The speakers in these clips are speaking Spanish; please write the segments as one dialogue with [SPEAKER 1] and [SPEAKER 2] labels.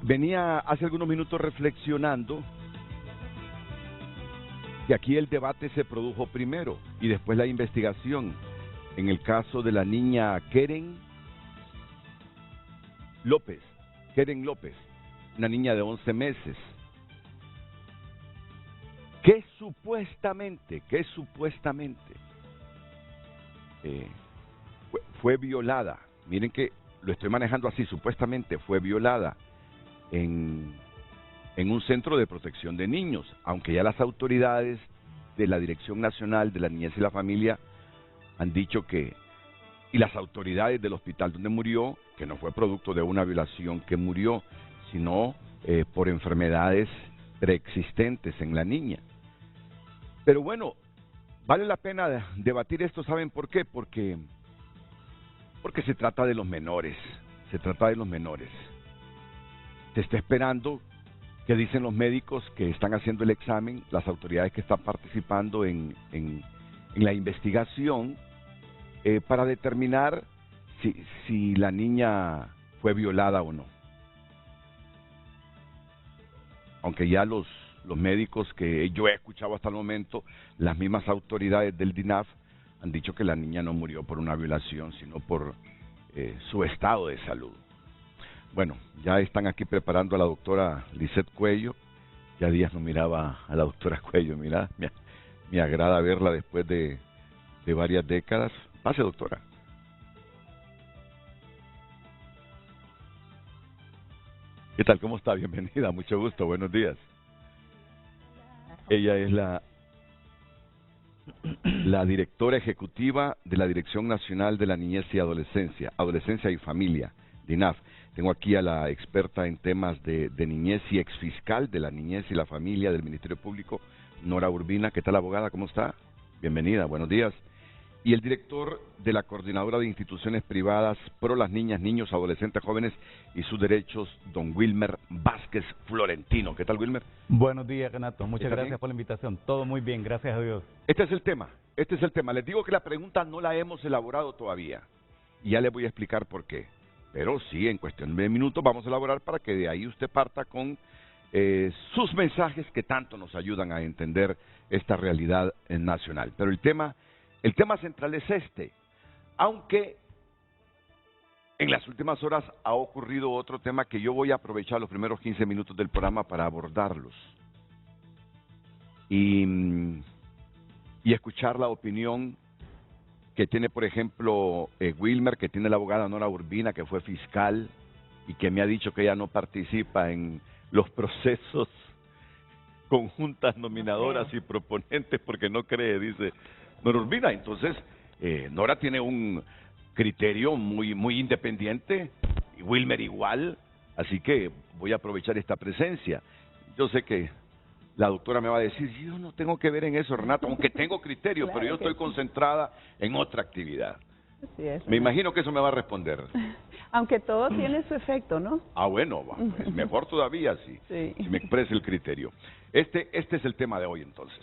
[SPEAKER 1] Venía hace algunos minutos reflexionando que aquí el debate se produjo primero y después la investigación. En el caso de la niña Keren López, una niña de 11 meses, que supuestamente fue violada. Miren que lo estoy manejando así, supuestamente fue violada en un centro de protección de niños, aunque ya las autoridades de la Dirección Nacional de la Niñez y la Familia han dicho que, y las autoridades del hospital donde murió, que no fue producto de una violación que murió, sino por enfermedades preexistentes en la niña. Pero bueno, vale la pena debatir esto, ¿saben por qué? Porque se trata de los menores, se está esperando, que dicen los médicos que están haciendo el examen, las autoridades que están participando en la investigación, para determinar si la niña fue violada o no. Aunque ya los médicos que yo he escuchado hasta el momento, las mismas autoridades del DINAF han dicho que la niña no murió por una violación, sino por su estado de salud. Bueno, ya están aquí preparando a la doctora Lisette Cuello. Ya días no miraba a la doctora Cuello, mira, me agrada verla después de varias décadas. Pase, doctora. ¿Qué tal? ¿Cómo está? Bienvenida, mucho gusto, buenos días. Ella es la directora ejecutiva de la Dirección Nacional de la Niñez y Adolescencia y Familia, DINAF. Tengo aquí a la experta en temas de niñez y exfiscal de la Niñez y la Familia del Ministerio Público, Nora Urbina. ¿Qué tal, abogada? ¿Cómo está? Bienvenida, buenos días. Y el director de la Coordinadora de Instituciones Privadas Pro las Niñas, Niños, Adolescentes, Jóvenes y sus Derechos, don Wilmer Vázquez Florentino. ¿Qué tal, Wilmer?
[SPEAKER 2] Buenos días, Renato. Muchas gracias por la invitación. Todo muy bien, gracias a Dios.
[SPEAKER 1] Este es el tema. Les digo que la pregunta no la hemos elaborado todavía. Y ya les voy a explicar por qué. Pero sí, en cuestión de minutos vamos a elaborar para que de ahí usted parta con sus mensajes que tanto nos ayudan a entender esta realidad nacional. Pero el tema central es este. Aunque en las últimas horas ha ocurrido otro tema que yo voy a aprovechar los primeros 15 minutos del programa para abordarlos. Y escuchar la opinión que tiene, por ejemplo, Wilmer, que tiene la abogada Nora Urbina, que fue fiscal y que me ha dicho que ella no participa en los procesos con juntas nominadoras y proponentes porque no cree, dice Nora Urbina. Entonces, Nora tiene un criterio muy independiente, y Wilmer igual, así que voy a aprovechar esta presencia. Yo sé que la doctora me va a decir, yo no tengo que ver en eso, Renato, aunque tengo criterio, claro, pero yo estoy concentrada en otra actividad.
[SPEAKER 3] Así es,
[SPEAKER 1] me imagino que eso me va a responder.
[SPEAKER 3] Aunque todo tiene su efecto, ¿no?
[SPEAKER 1] Ah, bueno, es mejor todavía si me expresa el criterio. Este es el tema de hoy, entonces.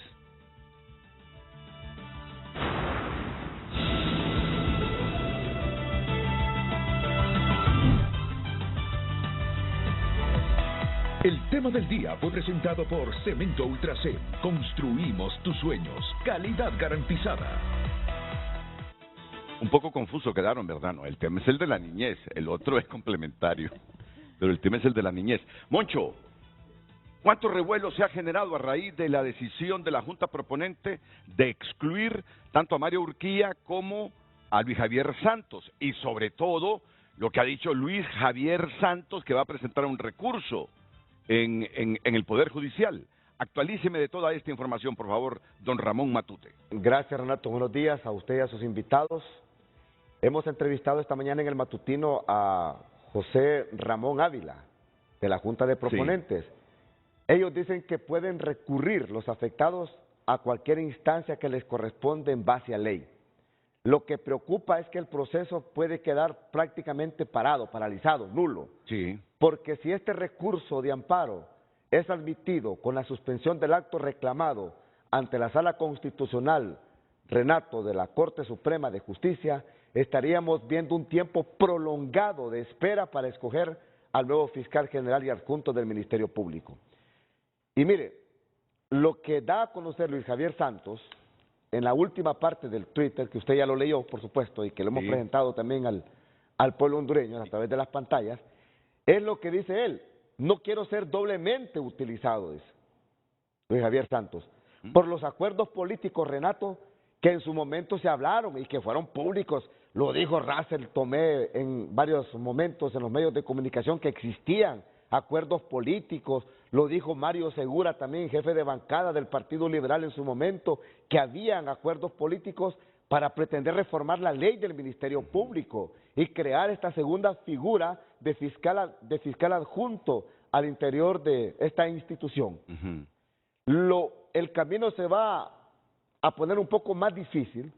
[SPEAKER 4] El tema del día fue presentado por Cemento Ultracem. Construimos tus sueños. Calidad garantizada.
[SPEAKER 1] Un poco confuso quedaron, ¿verdad? No, el tema es el de la niñez, el otro es complementario, pero el tema es el de la niñez. Moncho, ¿cuánto revuelo se ha generado a raíz de la decisión de la Junta Proponente de excluir tanto a Mario Urquía como a Luis Javier Santos? Y sobre todo, lo que ha dicho Luis Javier Santos, que va a presentar un recurso en el Poder Judicial. Actualíceme de toda esta información, por favor, don Ramón Matute.
[SPEAKER 5] Gracias, Renato. Buenos días a usted y a sus invitados. Hemos entrevistado esta mañana en el matutino a José Ramón Ávila, de la Junta de Proponentes. Sí. Ellos dicen que pueden recurrir los afectados a cualquier instancia que les corresponde en base a ley. Lo que preocupa es que el proceso puede quedar prácticamente paralizado, nulo.
[SPEAKER 1] Sí.
[SPEAKER 5] Porque si este recurso de amparo es admitido con la suspensión del acto reclamado ante la Sala Constitucional, Renato, de la Corte Suprema de Justicia, estaríamos viendo un tiempo prolongado de espera para escoger al nuevo fiscal general y adjunto del Ministerio Público. Y mire, lo que da a conocer Luis Javier Santos en la última parte del Twitter, que usted ya lo leyó, por supuesto, y que lo hemos presentado también al pueblo hondureño a través de las pantallas, es lo que dice él: no quiero ser doblemente utilizado, dice Luis Javier Santos, por los acuerdos políticos, Renato, que en su momento se hablaron y que fueron públicos. Lo dijo Russell Tomé en varios momentos en los medios de comunicación, que existían acuerdos políticos. Lo dijo Mario Segura también, jefe de bancada del Partido Liberal en su momento, que habían acuerdos políticos para pretender reformar la ley del Ministerio Público y crear esta segunda figura de fiscal adjunto al interior de esta institución. El camino se va a poner un poco más difícil.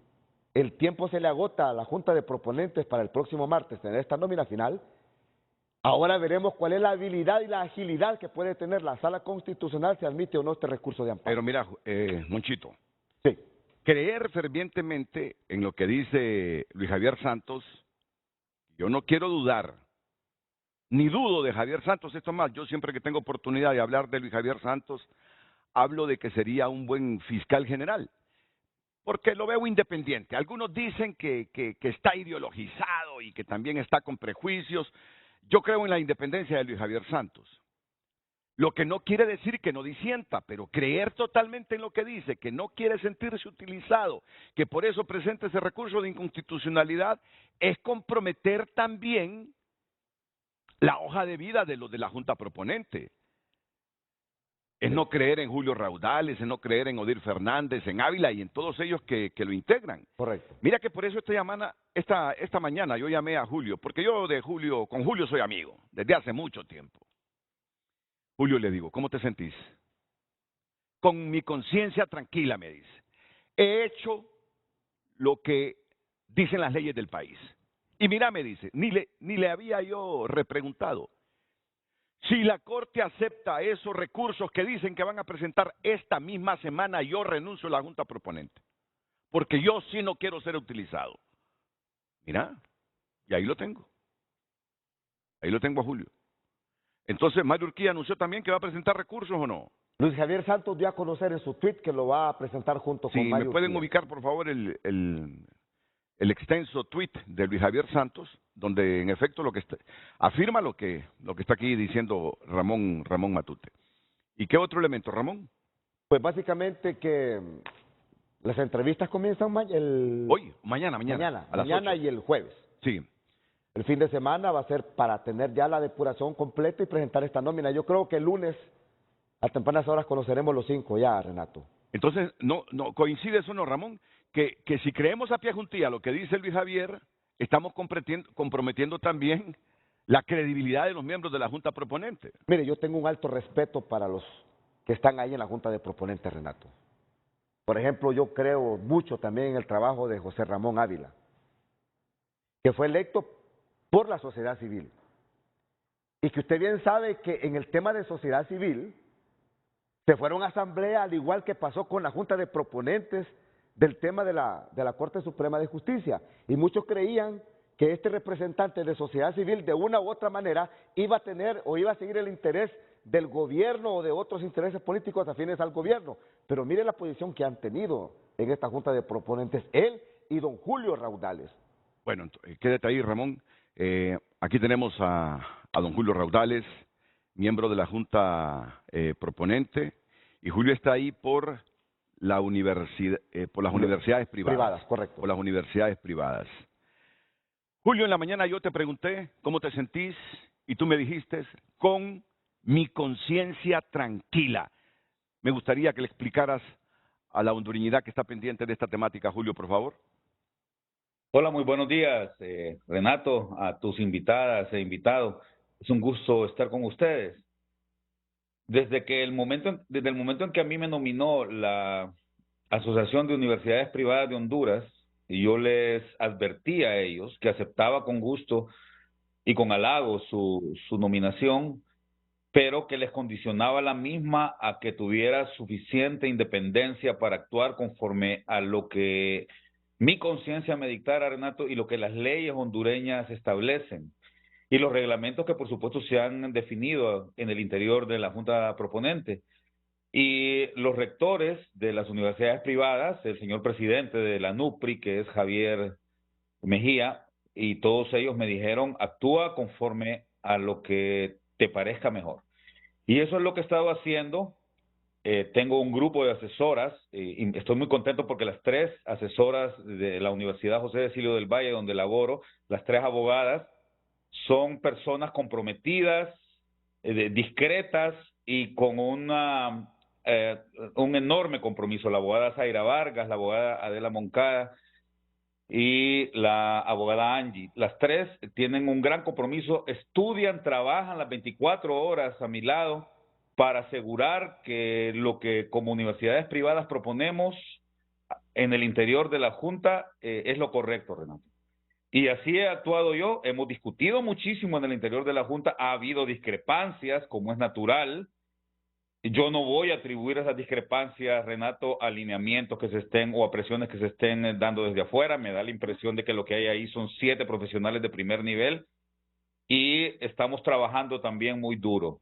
[SPEAKER 5] El tiempo se le agota a la Junta de Proponentes para el próximo martes tener esta nómina final. Ahora veremos cuál es la habilidad y la agilidad que puede tener la Sala Constitucional si admite o no este recurso de amparo.
[SPEAKER 1] Pero mira, Monchito,
[SPEAKER 5] sí,
[SPEAKER 1] creer fervientemente en lo que dice Luis Javier Santos, yo no quiero dudar, ni dudo de Javier Santos. Esto más, yo siempre que tengo oportunidad de hablar de Luis Javier Santos, hablo de que sería un buen fiscal general, porque lo veo independiente. Algunos dicen que está ideologizado y que también está con prejuicios. Yo creo en la independencia de Luis Javier Santos, lo que no quiere decir que no disienta, pero creer totalmente en lo que dice, que no quiere sentirse utilizado, que por eso presenta ese recurso de inconstitucionalidad, es comprometer también la hoja de vida de los de la Junta Proponente. Es no creer en Julio Raudales, es no creer en Odir Fernández, en Ávila y en todos ellos que lo integran.
[SPEAKER 5] Correcto.
[SPEAKER 1] Mira que por eso esta mañana yo llamé a Julio, porque yo con Julio soy amigo, desde hace mucho tiempo. Julio, le digo, ¿cómo te sentís? Con mi conciencia tranquila, me dice. He hecho lo que dicen las leyes del país. Y mira, me dice, ni le había yo repreguntado. Si la Corte acepta esos recursos que dicen que van a presentar esta misma semana, yo renuncio a la Junta Proponente, porque yo sí no quiero ser utilizado. Mira, y ahí lo tengo. Ahí lo tengo a Julio. Entonces, Mario Urquía anunció también que va a presentar recursos, ¿o no?
[SPEAKER 5] Luis Javier Santos dio a conocer en su tweet que lo va a presentar junto con Mario
[SPEAKER 1] Sí, ¿me pueden
[SPEAKER 5] Urquía
[SPEAKER 1] ubicar, por favor, el extenso tweet de Luis Javier Santos, donde en efecto afirma lo que está aquí diciendo Ramón Matute? ¿Y qué otro elemento, Ramón?
[SPEAKER 5] Pues básicamente que las entrevistas comienzan mañana
[SPEAKER 1] a las 8.
[SPEAKER 5] y el jueves.
[SPEAKER 1] Sí.
[SPEAKER 5] El fin de semana va a ser para tener ya la depuración completa y presentar esta nómina. Yo creo que el lunes a tempranas horas conoceremos los 5 ya, Renato.
[SPEAKER 1] Entonces, no coincide eso, ¿no, Ramón? Que si creemos a pie juntilla lo que dice Luis Javier, estamos comprometiendo también la credibilidad de los miembros de la Junta Proponente.
[SPEAKER 5] Mire, yo tengo un alto respeto para los que están ahí en la Junta de Proponentes, Renato. Por ejemplo, yo creo mucho también en el trabajo de José Ramón Ávila, que fue electo por la sociedad civil. Y que usted bien sabe que en el tema de sociedad civil se fueron a asamblea, al igual que pasó con la Junta de Proponentes del tema de la Corte Suprema de Justicia. Y muchos creían que este representante de sociedad civil de una u otra manera iba a tener o iba a seguir el interés del gobierno o de otros intereses políticos afines al gobierno. Pero mire la posición que han tenido en esta Junta de Proponentes, él y don Julio Raudales.
[SPEAKER 1] Bueno, quédate ahí, Ramón. Aquí tenemos a don Julio Raudales, miembro de la Junta Proponente, y Julio está ahí por las universidades privadas.
[SPEAKER 5] Correcto.
[SPEAKER 1] Por las universidades privadas. Julio, en la mañana yo te pregunté cómo te sentís y tú me dijiste, con mi conciencia tranquila. Me gustaría que le explicaras a la hondureñidad que está pendiente de esta temática, Julio, por favor.
[SPEAKER 6] Hola, muy buenos días, Renato, a tus invitadas e invitados. Es un gusto estar con ustedes. Desde el momento en que a mí me nominó la Asociación de Universidades Privadas de Honduras, y yo les advertí a ellos que aceptaba con gusto y con halago su nominación, pero que les condicionaba la misma a que tuviera suficiente independencia para actuar conforme a lo que mi conciencia me dictara, Renato, y lo que las leyes hondureñas establecen. y los reglamentos que por supuesto se han definido en el interior de la Junta Proponente. Y los rectores de las universidades privadas, el señor presidente de la NUPRI, que es Javier Mejía, y todos ellos me dijeron, actúa conforme a lo que te parezca mejor. Y eso es lo que he estado haciendo. Tengo un grupo de asesoras y estoy muy contento porque las 3 asesoras de la Universidad José de Silio del Valle, donde laboro, las 3 abogadas, son personas comprometidas, discretas y con un enorme compromiso. La abogada Zaira Vargas, la abogada Adela Moncada y la abogada Angie. Las 3 tienen un gran compromiso, estudian, trabajan las 24 horas a mi lado para asegurar que lo que como universidades privadas proponemos en el interior de la Junta es lo correcto, Renato. Y así he actuado yo. Hemos discutido muchísimo en el interior de la Junta, ha habido discrepancias, como es natural. Yo no voy a atribuir esas discrepancias, Renato, a alineamientos que se estén o a presiones que se estén dando desde afuera. Me da la impresión de que lo que hay ahí son 7 profesionales de primer nivel y estamos trabajando también muy duro.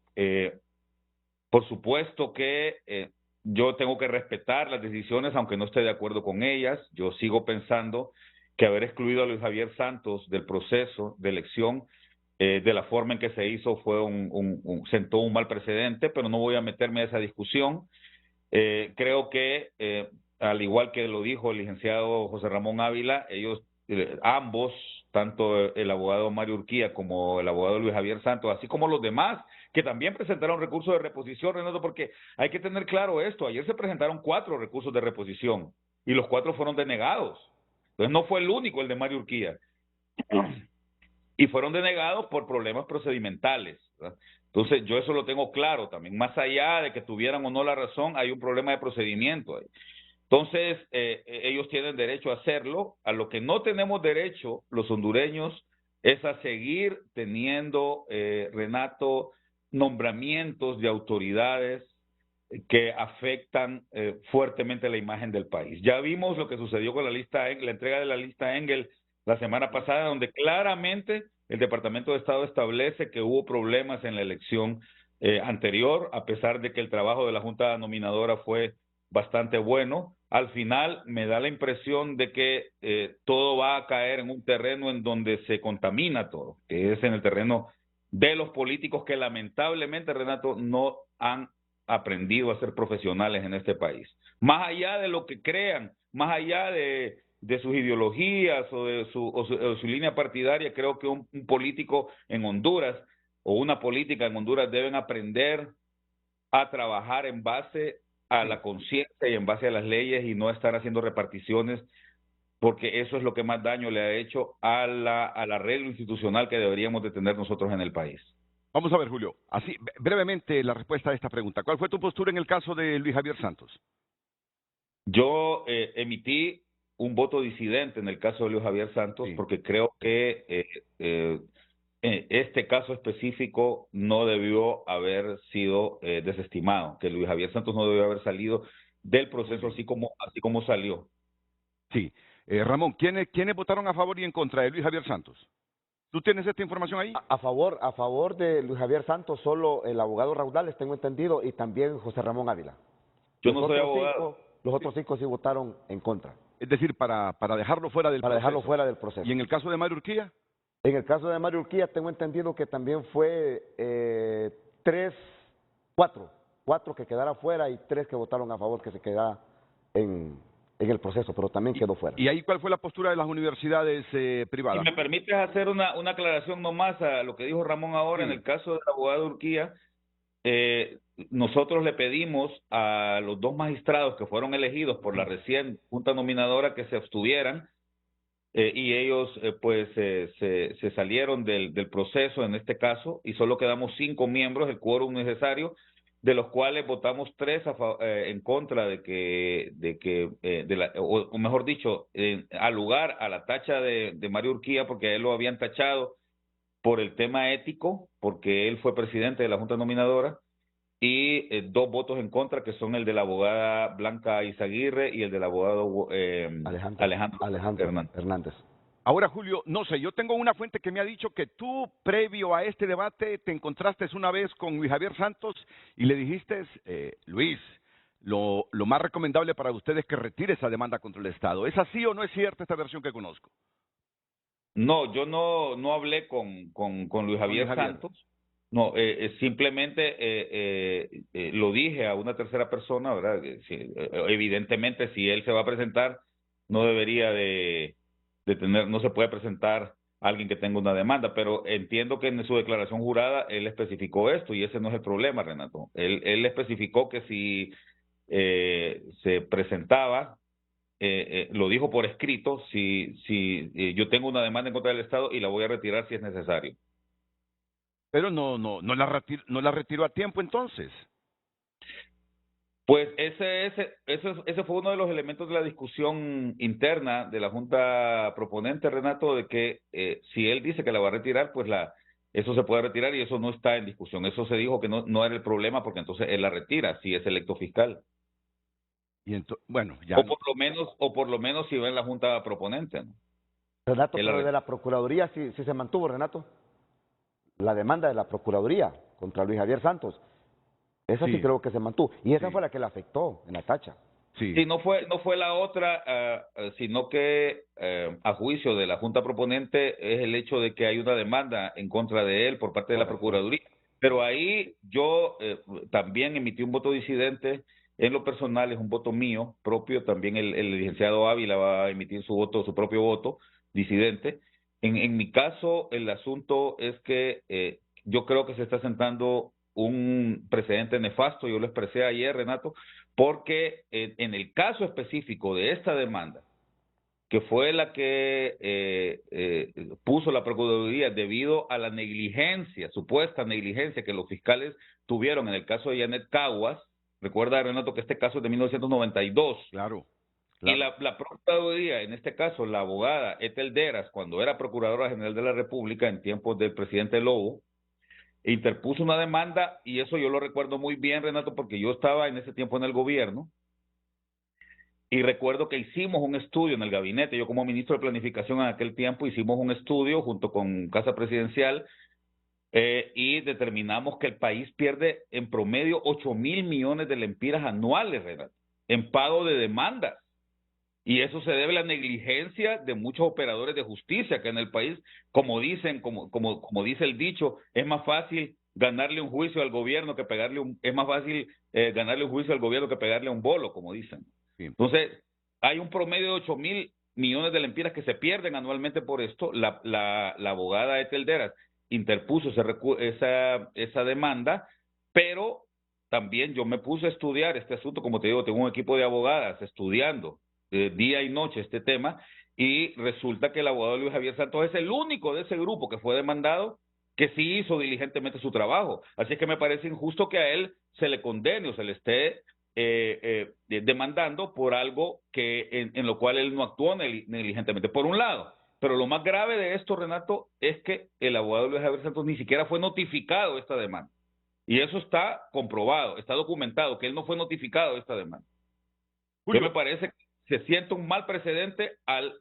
[SPEAKER 6] Por supuesto que yo tengo que respetar las decisiones, aunque no esté de acuerdo con ellas. Yo sigo pensando que haber excluido a Luis Javier Santos del proceso de elección de la forma en que se hizo fue sentó un mal precedente, pero no voy a meterme a esa discusión. Creo que, al igual que lo dijo el licenciado José Ramón Ávila, ellos ambos, tanto el abogado Mario Urquía como el abogado Luis Javier Santos, así como los demás, que también presentaron recursos de reposición, Renato, porque hay que tener claro esto. Ayer se presentaron 4 recursos de reposición y los 4 fueron denegados. Entonces no fue el único el de Mario Urquía. Y fueron denegados por problemas procedimentales, ¿verdad? Entonces yo eso lo tengo claro también. Más allá de que tuvieran o no la razón, hay un problema de procedimiento ahí. Entonces ellos tienen derecho a hacerlo. A lo que no tenemos derecho los hondureños es a seguir teniendo, Renato, nombramientos de autoridades que afectan fuertemente la imagen del país. Ya vimos lo que sucedió con la entrega de la lista Engel la semana pasada, donde claramente el Departamento de Estado establece que hubo problemas en la elección anterior, a pesar de que el trabajo de la Junta Nominadora fue bastante bueno. Al final me da la impresión de que todo va a caer en un terreno en donde se contamina todo, que es en el terreno de los políticos que lamentablemente, Renato, no han aprendido a ser profesionales en este país. Más allá de lo que crean, más allá de sus ideologías o de su línea partidaria, creo que un político en Honduras o una política en Honduras deben aprender a trabajar en base a la conciencia y en base a las leyes y no estar haciendo reparticiones, porque eso es lo que más daño le ha hecho al arreglo institucional que deberíamos de tener nosotros en el país.
[SPEAKER 1] Vamos a ver, Julio, así brevemente la respuesta a esta pregunta. ¿Cuál fue tu postura en el caso de Luis Javier Santos?
[SPEAKER 6] Yo emití un voto disidente en el caso de Luis Javier Santos, sí, porque creo que este caso específico no debió haber sido desestimado, que Luis Javier Santos no debió haber salido del proceso así como salió.
[SPEAKER 1] Sí. Ramón, ¿quiénes votaron a favor y en contra de Luis Javier Santos? ¿Tú tienes esta información ahí?
[SPEAKER 5] A favor de Luis Javier Santos, solo el abogado Raudales, tengo entendido, y también José Ramón Ávila.
[SPEAKER 6] Yo no soy abogado.
[SPEAKER 5] Los otros 5 sí votaron en contra.
[SPEAKER 1] Es decir, para dejarlo fuera del proceso.
[SPEAKER 5] Para dejarlo fuera del proceso.
[SPEAKER 1] ¿Y en el caso de Mario Urquía?
[SPEAKER 5] En el caso de Mario Urquía tengo entendido que también fue 4 que quedara fuera y 3 que votaron a favor que se quedara en el proceso, pero también quedó fuera.
[SPEAKER 1] ¿Y ahí cuál fue la postura de las universidades privadas?
[SPEAKER 6] Si me permites hacer una aclaración nomás a lo que dijo Ramón ahora, sí. En el caso del abogado Urquía, nosotros le pedimos a los 2 magistrados que fueron elegidos por la recién Junta Nominadora que se abstuvieran, y ellos se salieron del proceso en este caso, y solo quedamos 5 miembros, el quórum necesario, de los cuales votamos 3 en contra o mejor dicho, al lugar a la tacha de Mario Urquía, porque a él lo habían tachado por el tema ético, porque él fue presidente de la Junta Nominadora, y 2 votos en contra, que son el de la abogada Blanca Izaguirre y el del abogado Alejandro Hernández.
[SPEAKER 1] Ahora, Julio, no sé, yo tengo una fuente que me ha dicho que tú, previo a este debate, te encontraste una vez con Luis Javier Santos y le dijiste, Luis, lo más recomendable para usted es que retire esa demanda contra el Estado. ¿Es así o no es cierta esta versión que conozco?
[SPEAKER 6] No, yo no hablé con Luis Javier Santos. No, simplemente lo dije a una tercera persona, ¿verdad? Evidentemente, si él se va a presentar, no debería de tener, no se puede presentar alguien que tenga una demanda, pero entiendo que en su declaración jurada él especificó esto y ese no es el problema, Renato. Él especificó que si se presentaba, lo dijo por escrito, si yo tengo una demanda en contra del Estado y la voy a retirar si es necesario.
[SPEAKER 1] Pero no la retiró a tiempo entonces.
[SPEAKER 6] Pues ese fue uno de los elementos de la discusión interna de la Junta Proponente, Renato, de que si él dice que la va a retirar, pues eso se puede retirar y eso no está en discusión. Eso se dijo que no era el problema porque entonces él la retira si es electo fiscal.
[SPEAKER 1] Y bueno, ya
[SPEAKER 6] o por lo menos si va en la Junta Proponente, ¿no?
[SPEAKER 5] Renato, pero de la Procuraduría sí se mantuvo, Renato. La demanda de la Procuraduría contra Luis Javier Santos. Esa sí creo que se mantuvo. Y esa fue la que le afectó en la tacha.
[SPEAKER 6] Sí, no fue la otra, sino que a juicio de la Junta Proponente es el hecho de que hay una demanda en contra de él por parte de la Procuraduría. Pero ahí yo también emití un voto disidente. En lo personal es un voto mío propio. También el licenciado Ávila va a emitir su propio voto disidente. En mi caso, el asunto es que yo creo que se está sentando un precedente nefasto, yo lo expresé ayer, Renato, porque en el caso específico de esta demanda, que fue la que puso la Procuraduría debido a la negligencia, supuesta negligencia que los fiscales tuvieron en el caso de Janet Caguas, recuerda, Renato, que este caso es de 1992.
[SPEAKER 1] Claro.
[SPEAKER 6] Y la Procuraduría, en este caso la abogada Ethel Deras, cuando era Procuradora General de la República en tiempos del presidente Lobo, interpuso una demanda, y eso yo lo recuerdo muy bien, Renato, porque yo estaba en ese tiempo en el gobierno, y recuerdo que hicimos un estudio en el gabinete, yo como ministro de Planificación en aquel tiempo, hicimos un estudio junto con Casa Presidencial, y determinamos que el país pierde en promedio 8,000 millones de lempiras anuales, Renato, en pago de demandas. Y eso se debe a la negligencia de muchos operadores de justicia que en el país, como dicen, como dice el dicho, es más fácil ganarle un juicio al gobierno que es más fácil ganarle un juicio al gobierno que pegarle un bolo, como dicen. Sí. Entonces, hay un promedio de 8,000 millones de lempiras que se pierden anualmente por esto. La abogada Ethel Deras interpuso esa demanda, pero también yo me puse a estudiar este asunto, como te digo, tengo un equipo de abogadas estudiando día y noche este tema, y resulta que el abogado Luis Javier Santos es el único de ese grupo que fue demandado que sí hizo diligentemente su trabajo. Así es que me parece injusto que a él se le condene o se le esté demandando por algo en lo cual él no actuó negligentemente, por un lado. Pero lo más grave de esto, Renato, es que el abogado Luis Javier Santos ni siquiera fue notificado de esta demanda. Y eso está comprobado, está documentado, que él no fue notificado de esta demanda. Julio, yo me parece que se siente un mal precedente al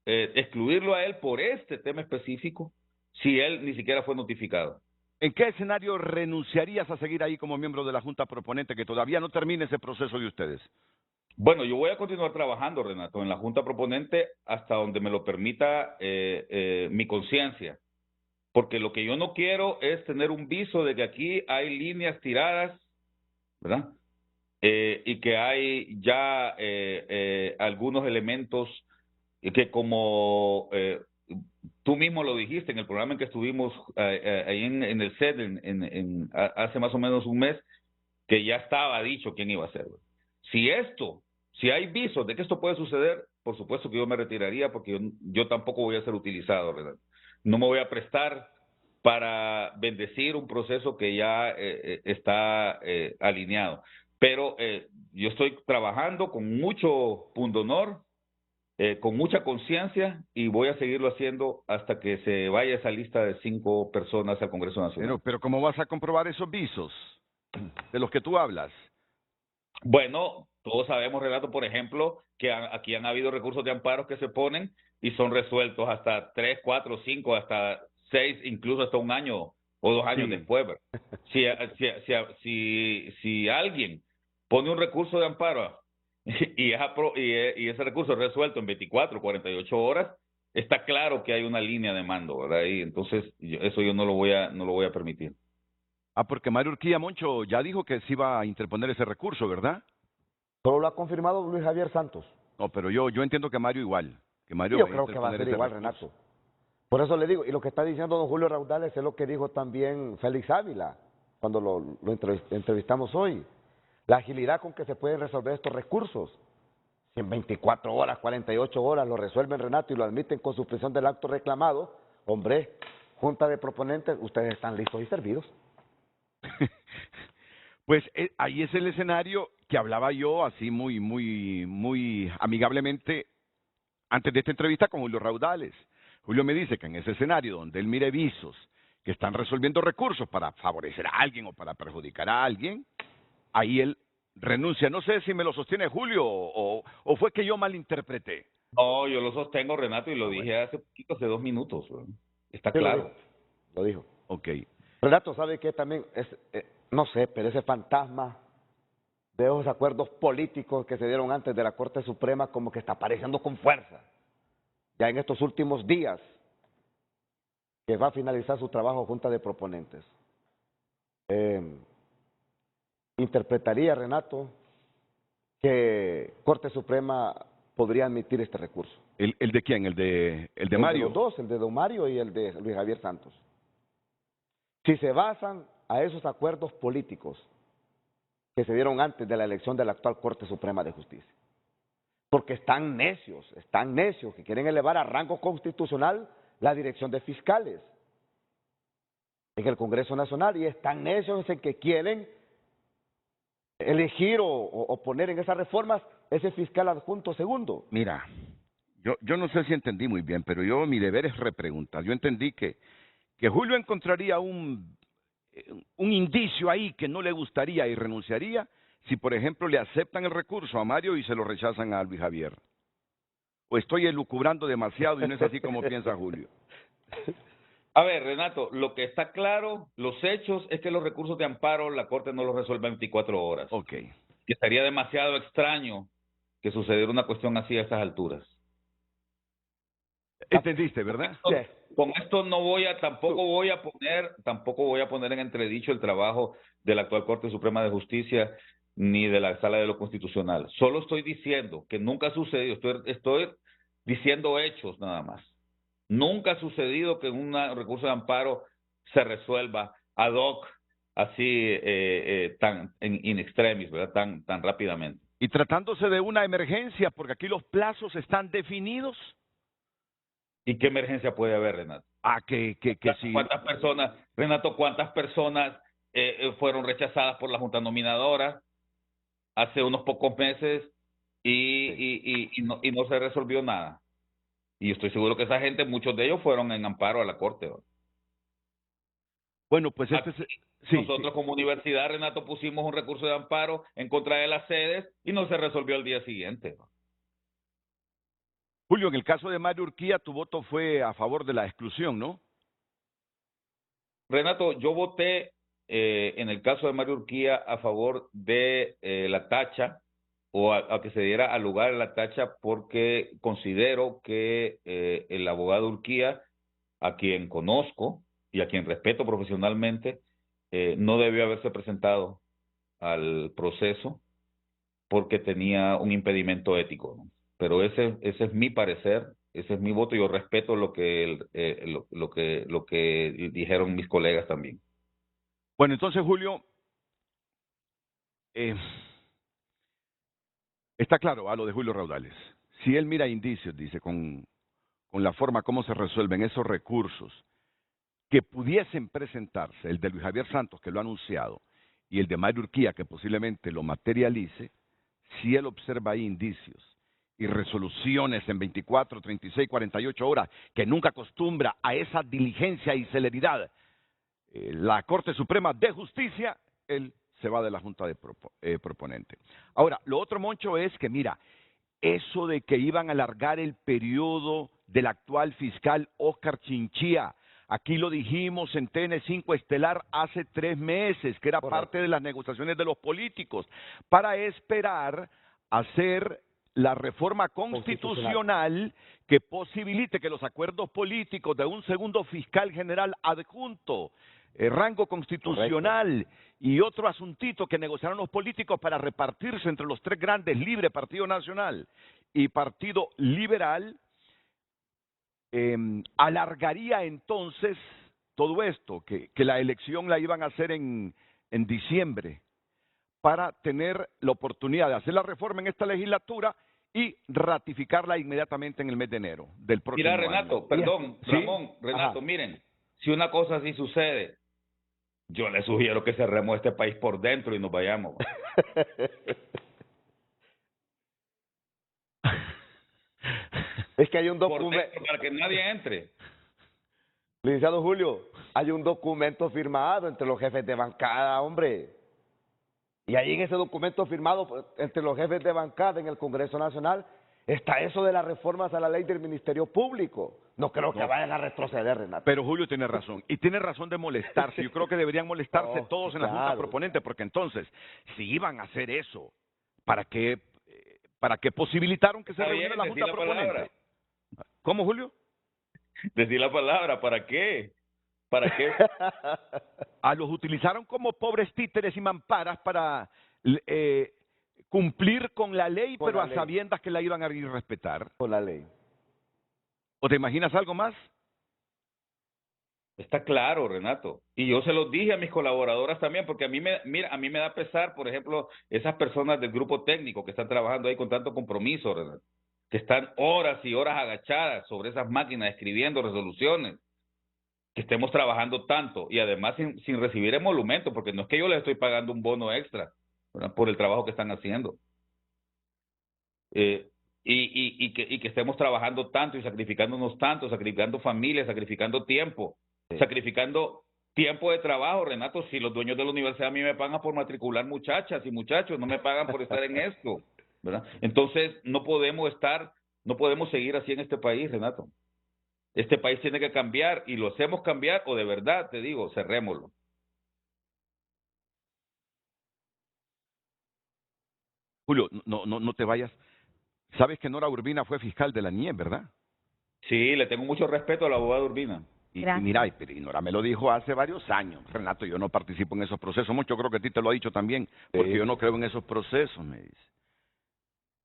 [SPEAKER 6] excluirlo a él por este tema específico, si él ni siquiera fue notificado.
[SPEAKER 1] ¿En qué escenario renunciarías a seguir ahí como miembro de la Junta Proponente, que todavía no termine ese proceso de ustedes?
[SPEAKER 6] Bueno, yo voy a continuar trabajando, Renato, en la Junta Proponente hasta donde me lo permita mi conciencia, porque lo que yo no quiero es tener un viso de que aquí hay líneas tiradas, ¿verdad? Y que hay ya algunos elementos que, como tú mismo lo dijiste en el programa en que estuvimos ahí en el set hace más o menos un mes, que ya estaba dicho quién iba a ser. Si hay visos de que esto puede suceder, por supuesto que yo me retiraría, porque yo tampoco voy a ser utilizado, ¿verdad? No me voy a prestar para bendecir un proceso que ya está alineado. Pero yo estoy trabajando con mucho pundonor, con mucha conciencia, y voy a seguirlo haciendo hasta que se vaya esa lista de 5 personas al Congreso Nacional.
[SPEAKER 1] Pero ¿cómo vas a comprobar esos visos de los que tú hablas?
[SPEAKER 6] Bueno, todos sabemos, Renato, por ejemplo, que aquí han habido recursos de amparos que se ponen y son resueltos hasta 3, 4, 5, hasta 6, incluso hasta un año o 2 años después. Si alguien pone un recurso de amparo y ese recurso es resuelto en 24, 48 horas, está claro que hay una línea de mando, ¿verdad? Y entonces eso yo no lo voy a permitir.
[SPEAKER 1] Porque Mario Urquía, Moncho, ya dijo que se iba a interponer ese recurso, ¿verdad?
[SPEAKER 5] Solo lo ha confirmado Luis Javier Santos.
[SPEAKER 1] No, pero yo entiendo que Mario igual. Que Mario
[SPEAKER 5] Yo creo que va a ser igual,
[SPEAKER 1] recurso.
[SPEAKER 5] Renato. Por eso le digo, y lo que está diciendo don Julio Raudales es lo que dijo también Félix Ávila cuando lo entrevistamos hoy. La agilidad con que se pueden resolver estos recursos. Si en 24 horas, 48 horas lo resuelven, Renato, y lo admiten con suspensión del acto reclamado, hombre, Junta de Proponentes, ustedes están listos y servidos.
[SPEAKER 1] Pues ahí es el escenario que hablaba yo así muy amigablemente antes de esta entrevista con Julio Raudales. Julio me dice que en ese escenario donde él mire visos que están resolviendo recursos para favorecer a alguien o para perjudicar a alguien, ahí él renuncia. No sé si me lo sostiene Julio o fue que yo malinterpreté.
[SPEAKER 6] No, yo lo sostengo, Renato, y lo dije hace poquito, hace 2 minutos. Está
[SPEAKER 5] Sí,
[SPEAKER 6] claro.
[SPEAKER 5] Lo dijo.
[SPEAKER 1] Ok.
[SPEAKER 5] Renato, ¿sabe qué también es? No sé, pero ese fantasma de esos acuerdos políticos que se dieron antes de la Corte Suprema como que está apareciendo con fuerza. Ya en estos últimos días que va a finalizar su trabajo Junta de Proponentes. Interpretaría, Renato, que Corte Suprema podría admitir este recurso.
[SPEAKER 1] ¿El de quién? ¿El de Mario?
[SPEAKER 5] El de los dos, el de don Mario y el de Luis Javier Santos. Si se basan a esos acuerdos políticos que se dieron antes de la elección de la actual Corte Suprema de Justicia. Porque están necios, que quieren elevar a rango constitucional la dirección de fiscales en el Congreso Nacional, y están necios en que quieren elegir o poner en esas reformas ese fiscal adjunto segundo.
[SPEAKER 1] Mira, yo no sé si entendí muy bien, pero mi deber es repreguntar. Yo entendí que Julio encontraría un indicio ahí que no le gustaría y renunciaría si, por ejemplo, le aceptan el recurso a Mario y se lo rechazan a Luis Javier. O estoy elucubrando demasiado y no es así como piensa Julio.
[SPEAKER 6] A ver, Renato, lo que está claro, los hechos, es que los recursos de amparo la Corte no los resuelve en 24 horas.
[SPEAKER 1] Ok.
[SPEAKER 6] Que sería demasiado extraño que sucediera una cuestión así a estas alturas.
[SPEAKER 1] ¿Entendiste, verdad?
[SPEAKER 6] Con esto tampoco voy a poner en entredicho el trabajo de la actual Corte Suprema de Justicia ni de la Sala de lo Constitucional. Solo estoy diciendo que nunca ha sucedido, estoy diciendo hechos nada más. Nunca ha sucedido que un recurso de amparo se resuelva ad hoc, así tan in extremis, ¿verdad? Tan rápidamente.
[SPEAKER 1] Y tratándose de una emergencia, porque aquí los plazos están definidos.
[SPEAKER 6] ¿Y qué emergencia puede haber, Renato?
[SPEAKER 1] Que sí.
[SPEAKER 6] ¿Cuántas personas, Renato, fueron rechazadas por la Junta Nominadora hace unos pocos meses y no se resolvió nada? Y estoy seguro que esa gente, muchos de ellos fueron en amparo a la Corte.
[SPEAKER 1] Bueno, pues
[SPEAKER 6] nosotros como universidad, Renato, pusimos un recurso de amparo en contra de las sedes y no se resolvió al día siguiente.
[SPEAKER 1] Julio, en el caso de Mario Urquía, tu voto fue a favor de la exclusión, ¿no?
[SPEAKER 6] Renato, yo voté en el caso de Mario Urquía a favor de la tacha, o a que se diera al lugar la tacha, porque considero que el abogado Urquía, a quien conozco y a quien respeto profesionalmente, no debió haberse presentado al proceso porque tenía un impedimento ético, ¿no? Pero ese es mi parecer, ese es mi voto. Yo respeto lo que dijeron mis colegas también.
[SPEAKER 1] Bueno, entonces, Julio, está claro a lo de Julio Raudales. Si él mira indicios, dice, con la forma como se resuelven esos recursos que pudiesen presentarse, el de Luis Javier Santos, que lo ha anunciado, y el de Mario Urquía, que posiblemente lo materialice, si él observa ahí indicios y resoluciones en 24, 36, 48 horas, que nunca acostumbra a esa diligencia y celeridad, la Corte Suprema de Justicia, él se va de la Junta de Proponente. Ahora, lo otro, Moncho, es que, mira, eso de que iban a alargar el periodo del actual fiscal Óscar Chinchilla. Aquí lo dijimos en TN5 Estelar hace 3 meses, que era parte de las negociaciones de los políticos, para esperar hacer la reforma constitucional que posibilite que los acuerdos políticos de un segundo fiscal general adjunto, rango constitucional y otro asuntito que negociaron los políticos para repartirse entre los 3 grandes, Libre, Partido Nacional y Partido Liberal, alargaría entonces todo esto, que la elección la iban a hacer en diciembre, para tener la oportunidad de hacer la reforma en esta legislatura y ratificarla inmediatamente en el mes de enero del próximo año.
[SPEAKER 6] Mira, Renato, perdón,
[SPEAKER 1] ¿Sí?
[SPEAKER 6] Ramón, Renato, miren, si una cosa así sucede, yo le sugiero que cerremos este país por dentro y nos vayamos.
[SPEAKER 5] Es que hay un documento
[SPEAKER 6] para que nadie entre.
[SPEAKER 5] Licenciado Julio, hay un documento firmado entre los jefes de bancada, hombre. Y ahí en ese documento firmado entre los jefes de bancada en el Congreso Nacional está eso de las reformas a la ley del Ministerio Público. No creo que vayan a retroceder, Renato.
[SPEAKER 1] Pero Julio tiene razón, y tiene razón de molestarse. Yo creo que deberían molestarse todos en la Junta Proponente, porque entonces, si iban a hacer eso, ¿para qué posibilitaron que se reuniera la Junta Proponente? ¿Cómo, Julio?
[SPEAKER 6] Decir la palabra, ¿para qué? ¿Para qué?
[SPEAKER 1] Los utilizaron como pobres títeres y mamparas para cumplir con la ley, pero a sabiendas que la iban a respetar.
[SPEAKER 5] Con la ley.
[SPEAKER 1] ¿O te imaginas algo más?
[SPEAKER 6] Está claro, Renato. Y yo se los dije a mis colaboradoras también, porque a mí me da pesar, por ejemplo, esas personas del grupo técnico que están trabajando ahí con tanto compromiso, Renato, que están horas y horas agachadas sobre esas máquinas escribiendo resoluciones, que estemos trabajando tanto y además sin recibir emolumentos, porque no es que yo les estoy pagando un bono extra, ¿verdad?, por el trabajo que están haciendo. Y que estemos trabajando tanto y sacrificándonos tanto, sacrificando familias, sacrificando tiempo, sacrificando tiempo de trabajo, Renato. Si los dueños de la universidad a mí me pagan por matricular muchachas y muchachos, no me pagan por estar en esto, ¿verdad? Entonces no podemos seguir así en este país, Renato. Este país tiene que cambiar y lo hacemos cambiar o de verdad, te digo, cerrémoslo.
[SPEAKER 1] Julio, no te vayas. Sabes que Nora Urbina fue fiscal de la NIE, ¿verdad?
[SPEAKER 6] Sí, le tengo mucho respeto a la abogada Urbina.
[SPEAKER 1] Y mira, y Nora me lo dijo hace varios años. Renato, yo no participo en esos procesos. Mucho creo que a ti te lo ha dicho también, porque yo no creo en esos procesos, me dice.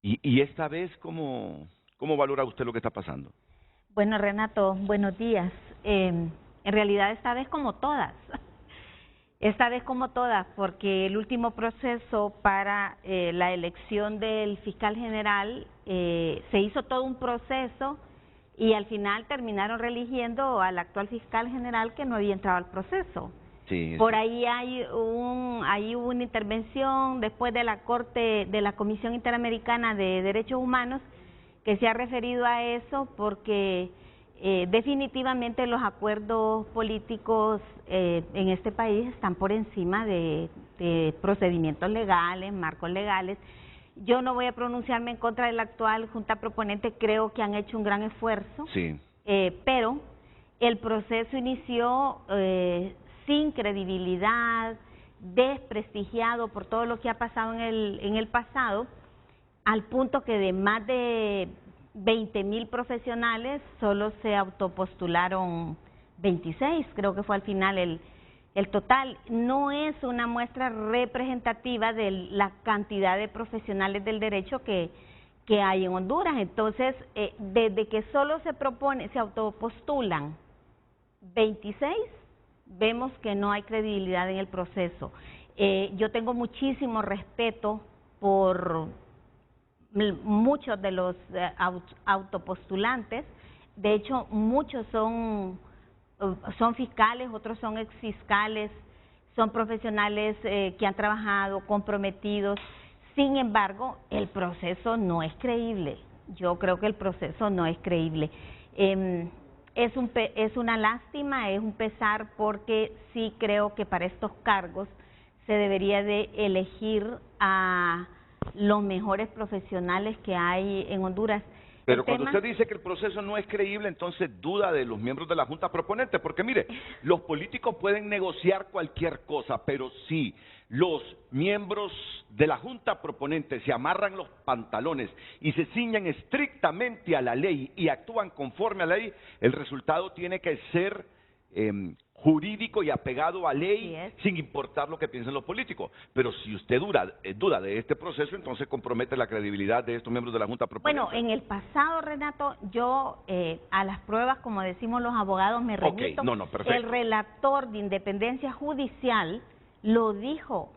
[SPEAKER 1] Y esta vez, ¿cómo valora usted lo que está pasando?
[SPEAKER 7] Bueno, Renato, buenos días. En realidad esta vez como todas. Esta vez como todas, porque el último proceso para la elección del fiscal general se hizo todo un proceso y al final terminaron reeligiendo al actual fiscal general que no había entrado al proceso. Sí, por ahí hubo una intervención después de la Corte, de la Comisión Interamericana de Derechos Humanos, que se ha referido a eso porque definitivamente los acuerdos políticos en este país están por encima de procedimientos legales, marcos legales. Yo no voy a pronunciarme en contra de la actual Junta Proponente, creo que han hecho un gran esfuerzo, sí. Pero el proceso inició sin credibilidad, desprestigiado por todo lo que ha pasado en el pasado, al punto que de más de 20,000 profesionales solo se autopostularon 26, creo que fue al final el total. No es una muestra representativa de la cantidad de profesionales del derecho que hay en Honduras. Entonces, desde que solo se autopostulan 26, vemos que no hay credibilidad en el proceso. Yo tengo muchísimo respeto por muchos de los autopostulantes. De hecho, muchos son fiscales, otros son exfiscales, son profesionales que han trabajado, comprometidos. Sin embargo, el proceso no es creíble. Yo creo que el proceso no es creíble. Es una lástima, es un pesar, porque sí creo que para estos cargos se debería de elegir a los mejores profesionales que hay en Honduras.
[SPEAKER 1] Pero cuando usted dice que el proceso no es creíble, entonces duda de los miembros de la Junta Proponente, porque mire, los políticos pueden negociar cualquier cosa, pero si los miembros de la Junta Proponente se amarran los pantalones y se ciñen estrictamente a la ley y actúan conforme a la ley, el resultado tiene que ser jurídico y apegado a ley, sin importar lo que piensen los políticos. Pero si usted duda de este proceso, entonces compromete la credibilidad de estos miembros de la Junta Proponente.
[SPEAKER 7] Bueno, en el pasado, Renato, yo a las pruebas, como decimos los abogados, me remito. El relator de independencia judicial lo dijo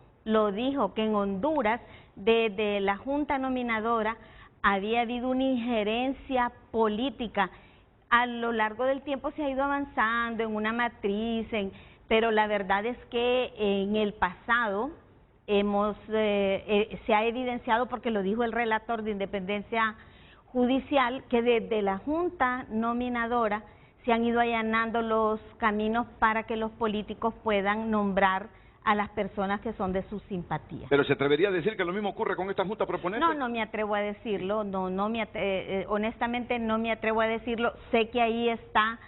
[SPEAKER 7] que en Honduras, desde la Junta Nominadora, había habido una injerencia política. A lo largo del tiempo se ha ido avanzando en una matriz, pero la verdad es que en el pasado se ha evidenciado, porque lo dijo el relator de independencia judicial, que desde la Junta Nominadora se han ido allanando los caminos para que los políticos puedan nombrar a las personas que son de su simpatía.
[SPEAKER 1] ¿Pero se atrevería a decir que lo mismo ocurre con esta Junta Proponente?
[SPEAKER 7] No, no me atrevo a decirlo, honestamente no me atrevo a decirlo. Sé que ahí está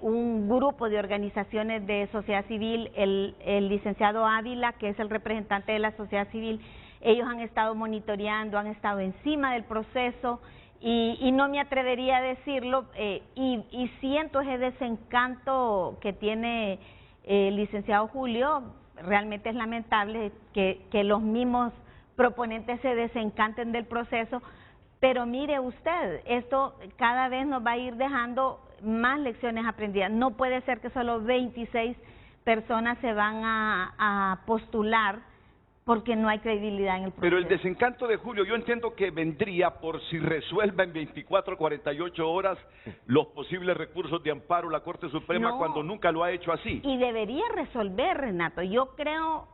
[SPEAKER 7] un grupo de organizaciones de sociedad civil, el licenciado Ávila, que es el representante de la sociedad civil. Ellos han estado monitoreando, han estado encima del proceso y no me atrevería a decirlo, y siento ese desencanto que tiene el licenciado Julio. Realmente es lamentable que los mismos proponentes se desencanten del proceso, pero mire usted, esto cada vez nos va a ir dejando más lecciones aprendidas. No puede ser que solo 26 personas se van a postular porque no hay credibilidad en el proceso.
[SPEAKER 1] Pero el desencanto de Julio, yo entiendo que vendría por si resuelva en 24 o 48 horas los posibles recursos de amparo la Corte Suprema, cuando nunca lo ha hecho así.
[SPEAKER 7] Y debería resolver, Renato. Yo creo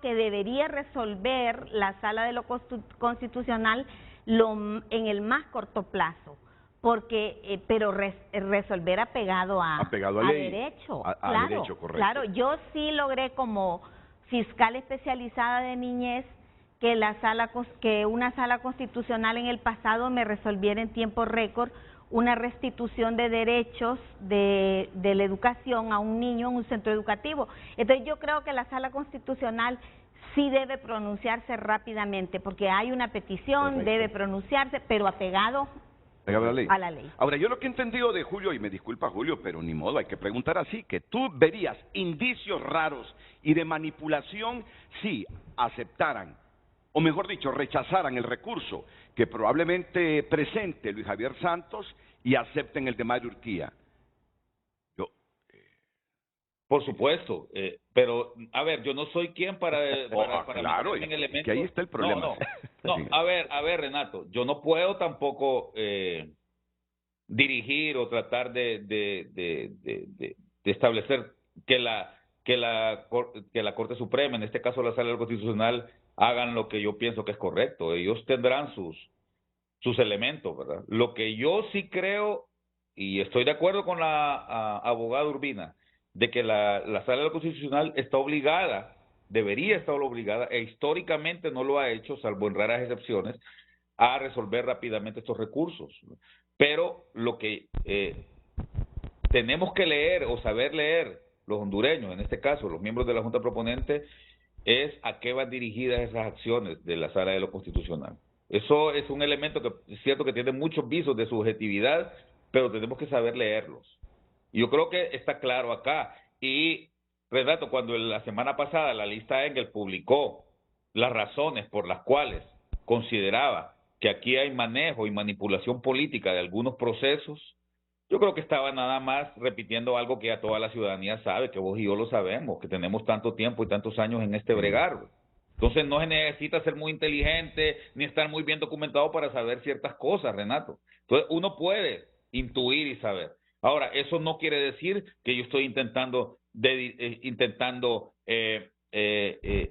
[SPEAKER 7] que debería resolver la Sala de lo Constitucional en el más corto plazo, porque pero resolver apegado a ley, derecho.
[SPEAKER 1] A derecho, correcto.
[SPEAKER 7] Claro, yo sí logré como fiscal especializada de niñez que una sala constitucional en el pasado me resolviera en tiempo récord una restitución de derechos de la educación a un niño en un centro educativo. Entonces yo creo que la sala constitucional sí debe pronunciarse rápidamente, porque hay una petición, debe pronunciarse, pero apegado a la ley.
[SPEAKER 1] Ahora, yo lo que he entendido de Julio, y me disculpa Julio, pero ni modo, hay que preguntar así, que tú verías indicios raros y de manipulación si aceptaran, o mejor dicho, rechazaran el recurso que probablemente presente Luis Javier Santos y acepten el de Mario Urquía.
[SPEAKER 6] Por supuesto, pero a ver, yo no soy quien para
[SPEAKER 1] claro,
[SPEAKER 6] en elementos.
[SPEAKER 1] Que ahí está el problema.
[SPEAKER 6] No, a ver, Renato, yo no puedo tampoco dirigir o tratar de establecer que la Corte Suprema, en este caso la Sala Constitucional, hagan lo que yo pienso que es correcto. Ellos tendrán sus elementos, ¿verdad? Lo que yo sí creo, y estoy de acuerdo con la abogada Urbina, de que la Sala Constitucional está obligada, debería estar obligada, e históricamente no lo ha hecho, salvo en raras excepciones, a resolver rápidamente estos recursos. Pero lo que tenemos que leer o saber leer los hondureños, en este caso los miembros de la Junta Proponente, es a qué van dirigidas esas acciones de la Sala de lo Constitucional. Eso es un elemento que es cierto que tiene muchos visos de subjetividad, pero tenemos que saber leerlos. Yo creo que está claro acá. Y, Renato, cuando la semana pasada la lista Engel publicó las razones por las cuales consideraba que aquí hay manejo y manipulación política de algunos procesos, yo creo que estaba nada más repitiendo algo que ya toda la ciudadanía sabe, que vos y yo lo sabemos, que tenemos tanto tiempo y tantos años en este bregar. Entonces no se necesita ser muy inteligente ni estar muy bien documentado para saber ciertas cosas, Renato. Entonces uno puede intuir y saber. Ahora, eso no quiere decir que yo estoy intentando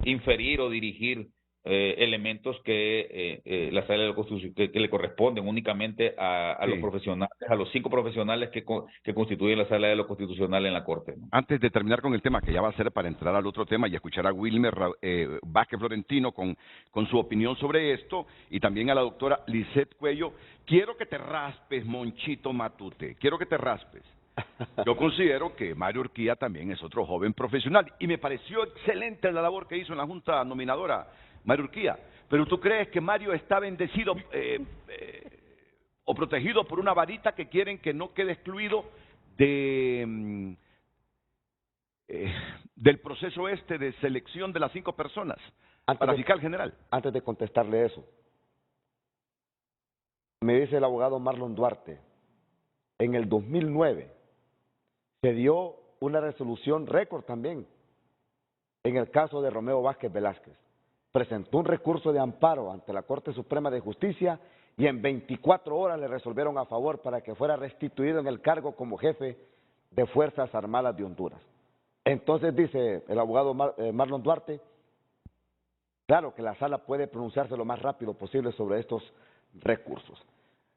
[SPEAKER 6] inferir o dirigir elementos que la sala de la Constitución que le corresponden únicamente a los profesionales, a los 5 profesionales que constituyen la sala de lo constitucional en la Corte, ¿no?
[SPEAKER 1] Antes de terminar con el tema, que ya va a ser para entrar al otro tema y escuchar a Wilmer Vázquez Florentino con su opinión sobre esto, y también a la doctora Lisette Cuello, quiero que te raspes, Monchito Matute, quiero que te raspes. Yo considero que Mario Urquía también es otro joven profesional, y me pareció excelente la labor que hizo en la Junta Nominadora Mario Urquía. Pero ¿tú crees que Mario está bendecido o protegido por una varita que quieren que no quede excluido del proceso de selección de las 5 personas para fiscal general?
[SPEAKER 5] Antes de contestarle eso, me dice el abogado Marlon Duarte, en el 2009 se dio una resolución récord también en el caso de Romeo Vázquez Velázquez. Presentó un recurso de amparo ante la Corte Suprema de Justicia y en 24 horas le resolvieron a favor para que fuera restituido en el cargo como jefe de Fuerzas Armadas de Honduras. Entonces dice el abogado Marlon Duarte, claro que la sala puede pronunciarse lo más rápido posible sobre estos recursos.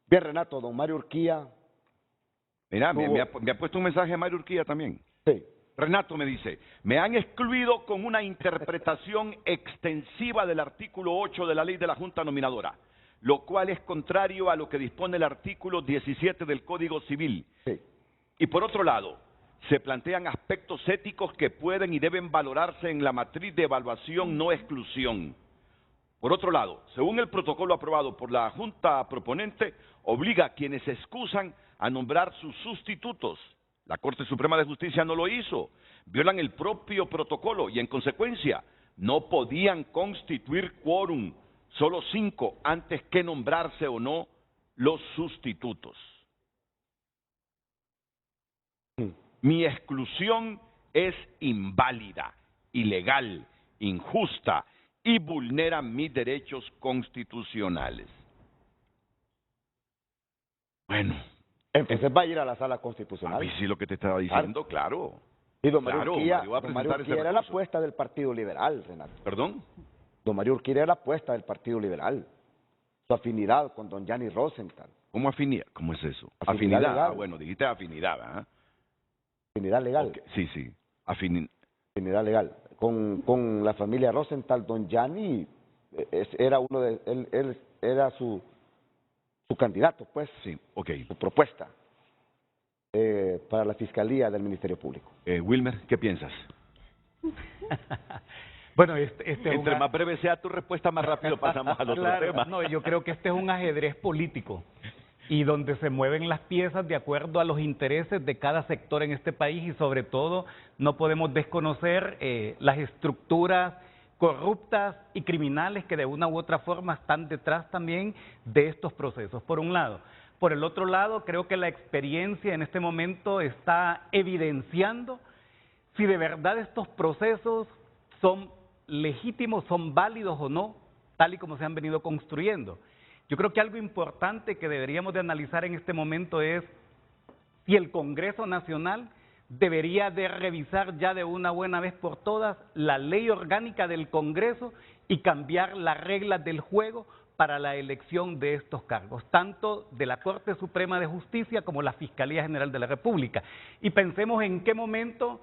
[SPEAKER 5] Bien, Renato, don Mario Urquía.
[SPEAKER 1] Mira, me ha puesto un mensaje a Mario Urquía también.
[SPEAKER 5] Sí.
[SPEAKER 1] Renato me dice, me han excluido con una interpretación extensiva del artículo 8 de la ley de la Junta Nominadora, lo cual es contrario a lo que dispone el artículo 17 del Código Civil.
[SPEAKER 5] Sí.
[SPEAKER 1] Y por otro lado, se plantean aspectos éticos que pueden y deben valorarse en la matriz de evaluación, no exclusión. Por otro lado, según el protocolo aprobado por la Junta proponente, obliga a quienes se excusan a nombrar sus sustitutos. La Corte Suprema de Justicia no lo hizo, violan el propio protocolo y en consecuencia no podían constituir quórum, solo 5 antes que nombrarse o no los sustitutos. Mi exclusión es inválida, ilegal, injusta y vulnera mis derechos constitucionales. Bueno.
[SPEAKER 5] Entonces va a ir a la sala constitucional.
[SPEAKER 1] Sí, lo que te estaba diciendo, claro.
[SPEAKER 5] Y don Mario Urquía, era la
[SPEAKER 1] recurso.
[SPEAKER 5] apuesta del Partido Liberal, Renato.
[SPEAKER 1] ¿Perdón?
[SPEAKER 5] Don Mario Urquía era la apuesta del Partido Liberal. Su afinidad con don Gianni Rosenthal.
[SPEAKER 1] ¿Cómo afinidad? ¿Cómo es eso?
[SPEAKER 5] Afinidad legal.
[SPEAKER 1] Bueno, dijiste afinidad, ¿verdad?
[SPEAKER 5] Afinidad legal.
[SPEAKER 1] Okay. Sí.
[SPEAKER 5] Afinidad legal. Con la familia Rosenthal, don Gianni era uno de... Él era su candidato, pues.
[SPEAKER 1] Sí, ok.
[SPEAKER 5] Su propuesta para la Fiscalía del Ministerio Público.
[SPEAKER 1] Wilmer, ¿qué piensas?
[SPEAKER 2] Bueno, entre
[SPEAKER 1] más breve sea tu respuesta, más rápido pasamos al otro tema.
[SPEAKER 2] No, yo creo que este es un ajedrez político y donde se mueven las piezas de acuerdo a los intereses de cada sector en este país y sobre todo no podemos desconocer las estructuras corruptas y criminales que de una u otra forma están detrás también de estos procesos, por un lado. Por el otro lado, creo que la experiencia en este momento está evidenciando si de verdad estos procesos son legítimos, son válidos o no, tal y como se han venido construyendo. Yo creo que algo importante que deberíamos de analizar en este momento es si el Congreso Nacional debería de revisar ya de una buena vez por todas la ley orgánica del Congreso y cambiar las reglas del juego para la elección de estos cargos, tanto de la Corte Suprema de Justicia como la Fiscalía General de la República. Y pensemos en qué momento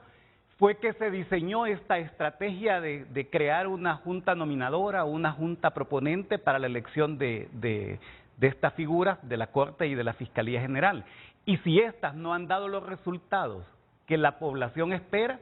[SPEAKER 2] fue que se diseñó esta estrategia de crear una junta nominadora o una junta proponente para la elección de estas figuras de la Corte y de la Fiscalía General. Y si estas no han dado los resultados que la población espera,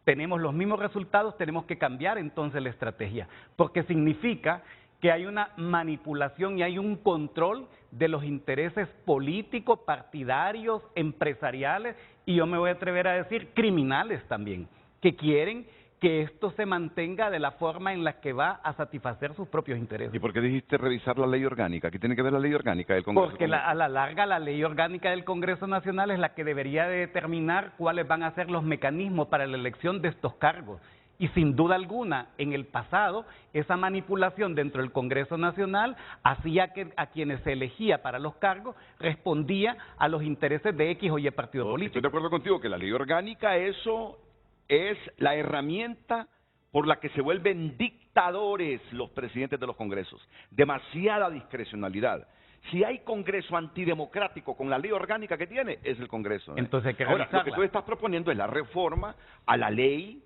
[SPEAKER 2] tenemos los mismos resultados, tenemos que cambiar entonces la estrategia, porque significa que hay una manipulación y hay un control de los intereses políticos, partidarios, empresariales y yo me voy a atrever a decir criminales también, que quieren que esto se mantenga de la forma en la que va a satisfacer sus propios intereses.
[SPEAKER 1] ¿Y por qué dijiste revisar la ley orgánica? ¿Qué tiene que ver la ley orgánica del Congreso?
[SPEAKER 2] Porque a la larga la ley orgánica del Congreso Nacional es la que debería de determinar cuáles van a ser los mecanismos para la elección de estos cargos. Y sin duda alguna, en el pasado, esa manipulación dentro del Congreso Nacional hacía que a quienes se elegía para los cargos respondía a los intereses de X o Y partido político.
[SPEAKER 1] Estoy de acuerdo contigo que la ley orgánica, eso es la herramienta por la que se vuelven dictadores los presidentes de los congresos, demasiada discrecionalidad. Si hay congreso antidemocrático con la ley orgánica que tiene, es el congreso.
[SPEAKER 2] Entonces hay que
[SPEAKER 1] Ahora, lo que
[SPEAKER 2] revisarla.
[SPEAKER 1] tú estás proponiendo es la reforma a la ley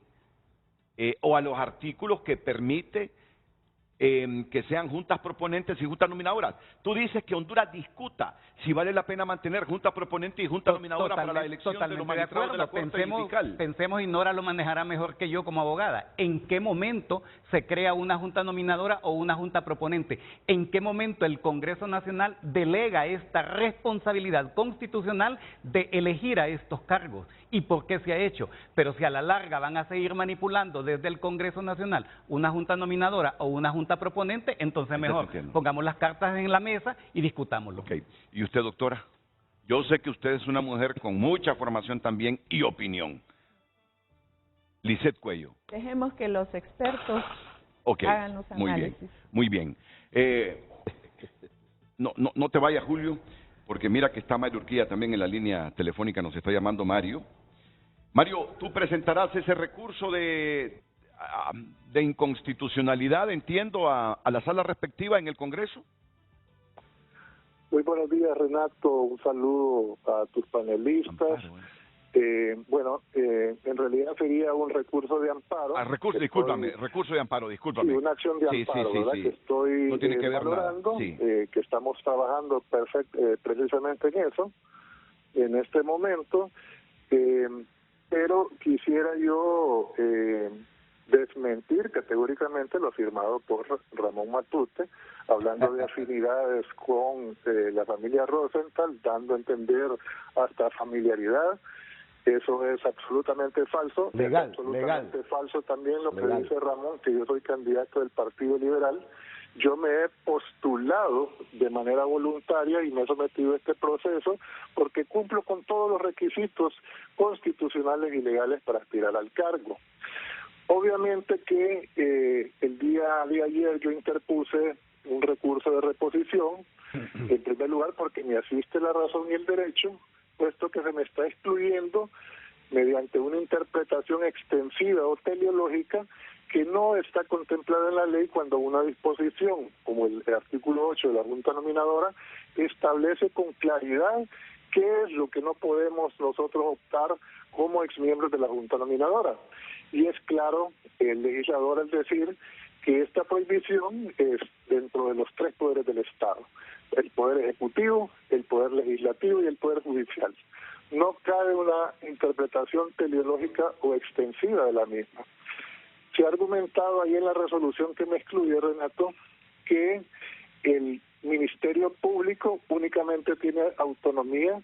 [SPEAKER 1] o a los artículos que permite que sean juntas proponentes y juntas nominadoras. Tú dices que Honduras discuta si vale la pena mantener junta proponente y junta nominadora para la elección de los magistrados de la Corte Fiscal.
[SPEAKER 2] Pensemos, y Nora lo manejará mejor que yo como abogada. ¿En qué momento se crea una junta nominadora o una junta proponente? ¿En qué momento el Congreso Nacional delega esta responsabilidad constitucional de elegir a estos cargos? ¿Y por qué se ha hecho? Pero si a la larga van a seguir manipulando desde el Congreso Nacional una junta nominadora o una junta proponente, entonces mejor pongamos las cartas en la mesa y discutámoslo.
[SPEAKER 1] Ok. ¿Y usted, doctora? Yo sé que usted es una mujer con mucha formación también y opinión. Lisette Cuello.
[SPEAKER 3] Dejemos que los expertos
[SPEAKER 1] Okay.
[SPEAKER 3] hagan los
[SPEAKER 1] Muy
[SPEAKER 3] análisis.
[SPEAKER 1] bien, muy bien. No te vayas, Julio, porque mira que está Mario Urquía también en la línea telefónica, nos está llamando Mario. Mario, ¿tú presentarás ese recurso de inconstitucionalidad, entiendo, a la sala respectiva en el Congreso?
[SPEAKER 8] Muy buenos días, Renato. Un saludo a tus panelistas. En realidad sería un recurso de amparo.
[SPEAKER 1] Recurso de amparo, discúlpame.
[SPEAKER 8] Sí, una acción de amparo, ¿verdad? Que estoy
[SPEAKER 1] no tiene que ver
[SPEAKER 8] valorando,
[SPEAKER 1] sí.
[SPEAKER 8] que estamos trabajando precisamente en eso, en este momento. Pero quisiera yo desmentir categóricamente lo afirmado por Ramón Matute, hablando de afinidades con la familia Rosenthal, dando a entender hasta familiaridad. Eso es absolutamente falso.
[SPEAKER 5] Legal,
[SPEAKER 8] es absolutamente falso también lo que dice Ramón, que yo soy candidato del Partido Liberal. Yo me he postulado de manera voluntaria y me he sometido a este proceso porque cumplo con todos los requisitos constitucionales y legales para aspirar al cargo. Obviamente que el día de ayer yo interpuse un recurso de reposición, en primer lugar porque me asiste la razón y el derecho, puesto que se me está excluyendo mediante una interpretación extensiva o teleológica que no está contemplada en la ley cuando una disposición, como el artículo 8 de la Junta Nominadora, establece con claridad qué es lo que no podemos nosotros optar como exmiembros de la Junta Nominadora. Y es claro el legislador al decir que esta prohibición es dentro de los tres poderes del Estado: el poder ejecutivo, el poder legislativo y el poder judicial. No cabe una interpretación teleológica o extensiva de la misma. Se ha argumentado ahí en la resolución que me excluye, Renato, que el Ministerio Público únicamente tiene autonomía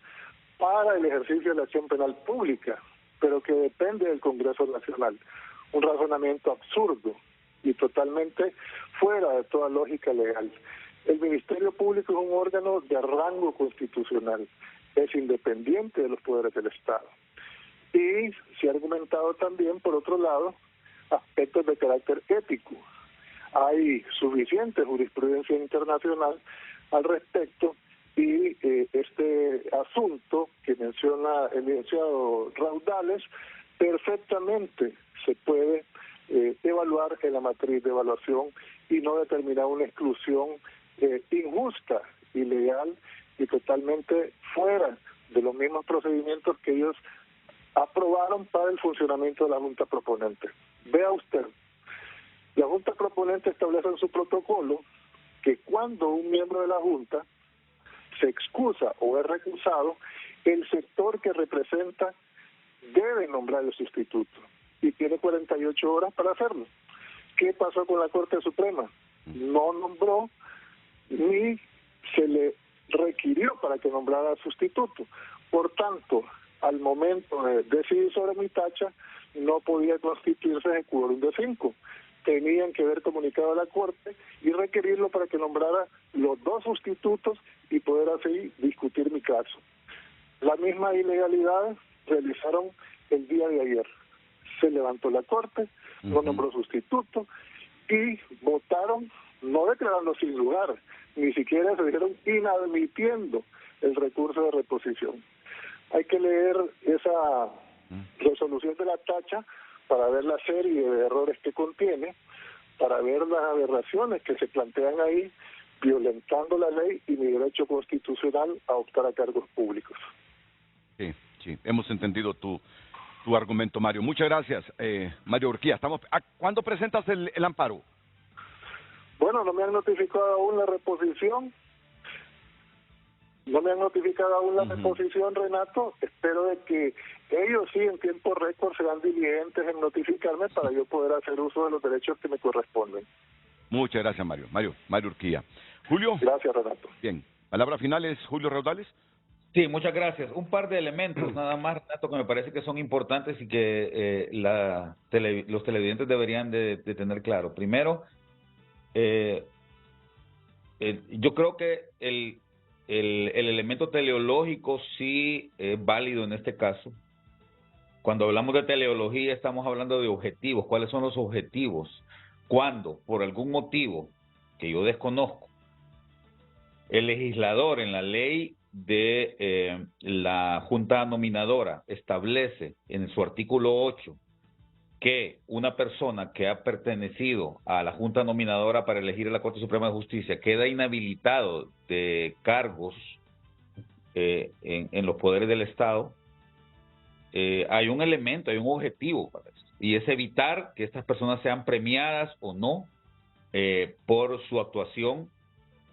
[SPEAKER 8] para el ejercicio de la acción penal pública, pero que depende del Congreso Nacional. Un razonamiento absurdo y totalmente fuera de toda lógica legal. El Ministerio Público es un órgano de rango constitucional, es independiente de los poderes del Estado. Y se ha argumentado también, por otro lado, aspectos de carácter ético. Hay suficiente jurisprudencia internacional al respecto y este asunto que menciona el licenciado Raudales perfectamente se puede evaluar en la matriz de evaluación y no determinar una exclusión injusta, ilegal y totalmente fuera de los mismos procedimientos que ellos aprobaron para el funcionamiento de la Junta Proponente. Vea usted, la Junta Proponente establece en su protocolo que cuando un miembro de la Junta se excusa o es recusado, el sector que representa debe nombrar el sustituto y tiene 48 horas para hacerlo. ¿Qué pasó con la Corte Suprema? No nombró ni se le requirió para que nombrara al sustituto. Por tanto, al momento de decidir sobre mi tacha, no podía constituirse en quórum de 5. Tenían que haber comunicado a la Corte y requerirlo para que nombrara los dos sustitutos y poder así discutir mi caso. La misma ilegalidad realizaron el día de ayer. Se levantó la Corte, no nombró sustituto y votaron no declarando sin lugar, ni siquiera se dijeron inadmitiendo el recurso de reposición. Hay que leer esa resolución de la tacha para ver la serie de errores que contiene, para ver las aberraciones que se plantean ahí, violentando la ley y mi derecho constitucional a optar a cargos públicos.
[SPEAKER 1] Sí, sí, hemos entendido tu argumento, Mario. Muchas gracias, Mario Urquía. ¿Cuándo presentas el amparo?
[SPEAKER 8] Bueno, no me han notificado aún la reposición. No me han notificado aún la reposición, Renato. Espero de que ellos sí en tiempo récord sean diligentes en notificarme para yo poder hacer uso de los derechos que me corresponden.
[SPEAKER 1] Muchas gracias, Mario. Mario Urquía. Julio.
[SPEAKER 8] Gracias, Renato.
[SPEAKER 1] Bien. Palabra final es Julio Raudales.
[SPEAKER 6] Sí, muchas gracias. Un par de elementos nada más, Renato, que me parece que son importantes y que los televidentes deberían de tener claro. Primero, yo creo que el elemento teleológico sí es válido en este caso. Cuando hablamos de teleología estamos hablando de objetivos. ¿Cuáles son los objetivos? Cuando, por algún motivo que yo desconozco, el legislador en la ley de la Junta Nominadora establece en su artículo 8 que una persona que ha pertenecido a la Junta Nominadora para elegir a la Corte Suprema de Justicia queda inhabilitado de cargos en los poderes del Estado, hay un elemento, hay un objetivo para eso, y es evitar que estas personas sean premiadas o no por su actuación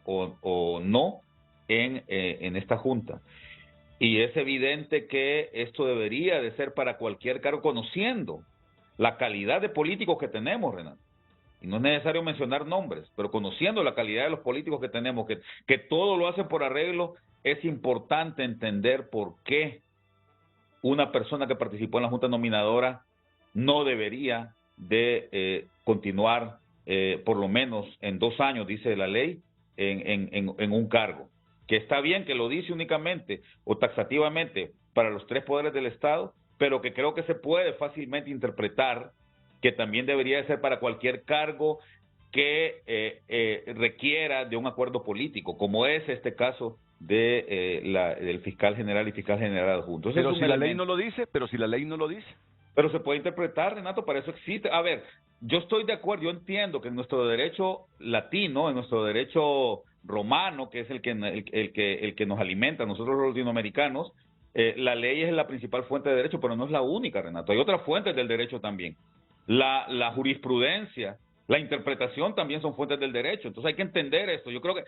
[SPEAKER 6] o no en esta Junta. Y es evidente que esto debería de ser para cualquier cargo, conociendo la calidad de políticos que tenemos, Renato. Y no es necesario mencionar nombres, pero conociendo la calidad de los políticos que tenemos, que todo lo hacen por arreglo, es importante entender por qué una persona que participó en la Junta Nominadora no debería de continuar por lo menos en 2 años, dice la ley, en un cargo. Que está bien que lo dice únicamente o taxativamente para los 3 poderes del Estado, pero que creo que se puede fácilmente interpretar que también debería de ser para cualquier cargo que requiera de un acuerdo político, como es este caso del fiscal general y fiscal general adjunto.
[SPEAKER 1] Pero si la ley no lo dice,
[SPEAKER 6] Pero se puede interpretar, Renato, para eso existe. A ver, yo estoy de acuerdo, yo entiendo que en nuestro derecho latino, en nuestro derecho romano, que es el que nos alimenta a nosotros los latinoamericanos, la ley es la principal fuente de derecho, pero no es la única, Renato. Hay otras fuentes del derecho también. La jurisprudencia, la interpretación también son fuentes del derecho. Entonces hay que entender esto. Yo creo que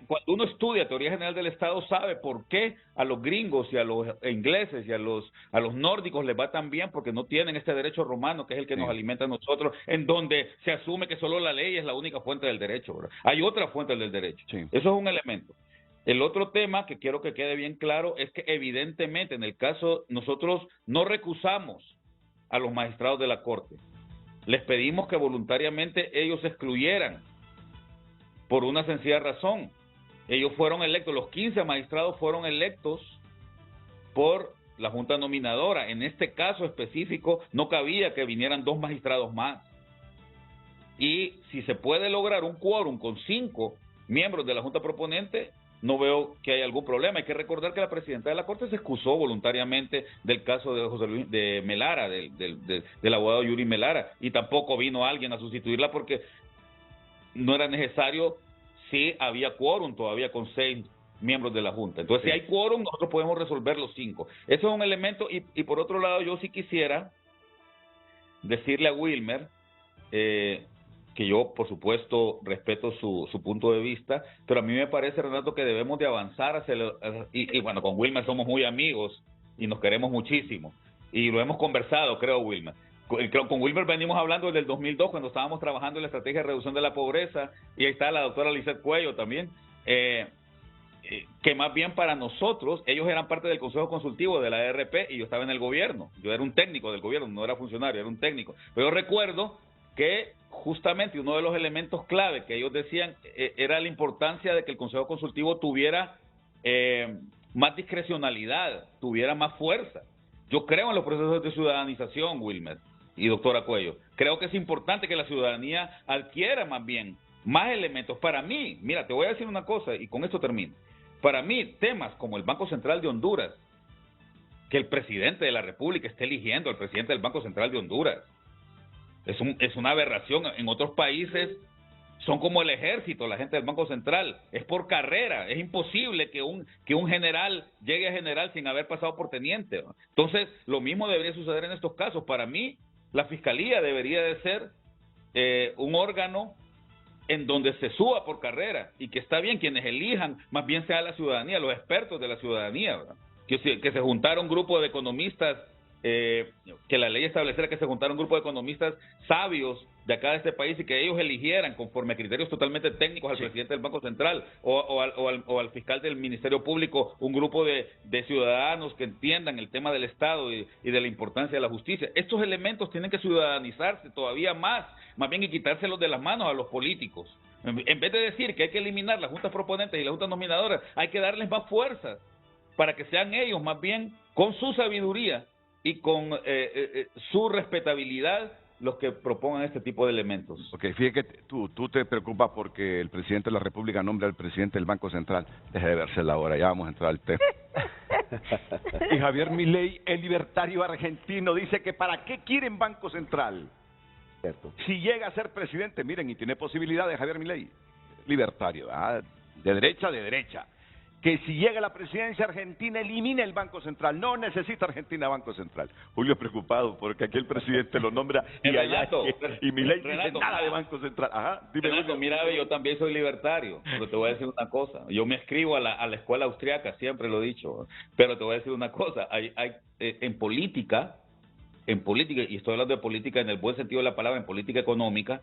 [SPEAKER 6] cuando uno estudia teoría general del Estado sabe por qué a los gringos y a los ingleses y a los nórdicos les va tan bien, porque no tienen este derecho romano que es el que nos alimenta a nosotros, en donde se asume que solo la ley es la única fuente del derecho, ¿verdad? Hay otras fuentes del derecho. Sí. Eso es un elemento. El otro tema que quiero que quede bien claro es que evidentemente en el caso nosotros no recusamos a los magistrados de la Corte. Les pedimos que voluntariamente ellos se excluyeran por una sencilla razón. Ellos fueron electos, los 15 magistrados fueron electos por la Junta Nominadora. En este caso específico no cabía que vinieran 2 magistrados más. Y si se puede lograr un quórum con 5 miembros de la Junta Proponente, no veo que haya algún problema. Hay que recordar que la presidenta de la Corte se excusó voluntariamente del caso de José Luis de Melara, del abogado Yuri Melara, y tampoco vino alguien a sustituirla porque no era necesario si había quórum todavía con 6 miembros de la Junta. Entonces, si hay quórum, nosotros podemos resolver los 5. Eso es un elemento, y por otro lado, yo sí quisiera decirle a Wilmer que yo, por supuesto, respeto su punto de vista, pero a mí me parece, Renato, que debemos de avanzar y bueno, con Wilmer somos muy amigos y nos queremos muchísimo, y lo hemos conversado, creo, Wilmer. Con Wilmer venimos hablando desde el 2002, cuando estábamos trabajando en la estrategia de reducción de la pobreza, y ahí está la doctora Lizeth Cuello también, que más bien para nosotros, ellos eran parte del Consejo Consultivo de la ARP y yo estaba en el gobierno, yo era un técnico del gobierno, no era funcionario, era un técnico, pero yo recuerdo que justamente uno de los elementos clave que ellos decían era la importancia de que el Consejo Consultivo tuviera más discrecionalidad, tuviera más fuerza. Yo creo en los procesos de ciudadanización, Wilmer y doctora Cuello. Creo que es importante que la ciudadanía adquiera más bien más elementos. Para mí, mira, te voy a decir una cosa y con esto termino. Para mí, temas como el Banco Central de Honduras, que el presidente de la República esté eligiendo al presidente del Banco Central de Honduras, Es una aberración. En otros países son como el ejército, la gente del Banco Central. Es por carrera. Es imposible que un general llegue a general sin haber pasado por teniente. Entonces, lo mismo debería suceder en estos casos. Para mí, la Fiscalía debería de ser un órgano en donde se suba por carrera, y que está bien quienes elijan, más bien sea la ciudadanía, los expertos de la ciudadanía, ¿verdad? Que se juntara un grupo de economistas, que la ley estableciera que se juntara un grupo de economistas sabios de acá de este país y que ellos eligieran conforme a criterios totalmente técnicos al presidente del Banco Central o al fiscal del Ministerio Público, un grupo de ciudadanos que entiendan el tema del Estado y de la importancia de la justicia. Estos elementos tienen que ciudadanizarse todavía más bien y quitárselos de las manos a los políticos. En vez de decir que hay que eliminar las juntas proponentes y las juntas nominadoras, hay que darles más fuerza para que sean ellos más bien, con su sabiduría y con su respetabilidad, los que propongan este tipo de elementos.
[SPEAKER 1] Ok, fíjate que tú te preocupas porque el presidente de la República nombra al presidente del Banco Central. Deje de verse la hora, ya vamos a entrar al tema. Y Javier Milei, el libertario argentino, dice que ¿para qué quieren Banco Central?
[SPEAKER 5] Cierto.
[SPEAKER 1] Si llega a ser presidente, miren, y tiene posibilidades Javier Milei, libertario, ¿verdad? De derecha, que si llega a la presidencia argentina elimine el Banco Central, no necesita Argentina Banco Central. Julio es preocupado porque aquí el presidente lo nombra y
[SPEAKER 6] Renato,
[SPEAKER 1] y Milei dice
[SPEAKER 6] Renato,
[SPEAKER 1] nada de Banco Central. Ajá, dime,
[SPEAKER 6] Renato, mira, yo también soy libertario, pero te voy a decir una cosa. Yo me escribo a la escuela austriaca, siempre lo he dicho, pero te voy a decir una cosa. En política, y estoy hablando de política en el buen sentido de la palabra, en política económica,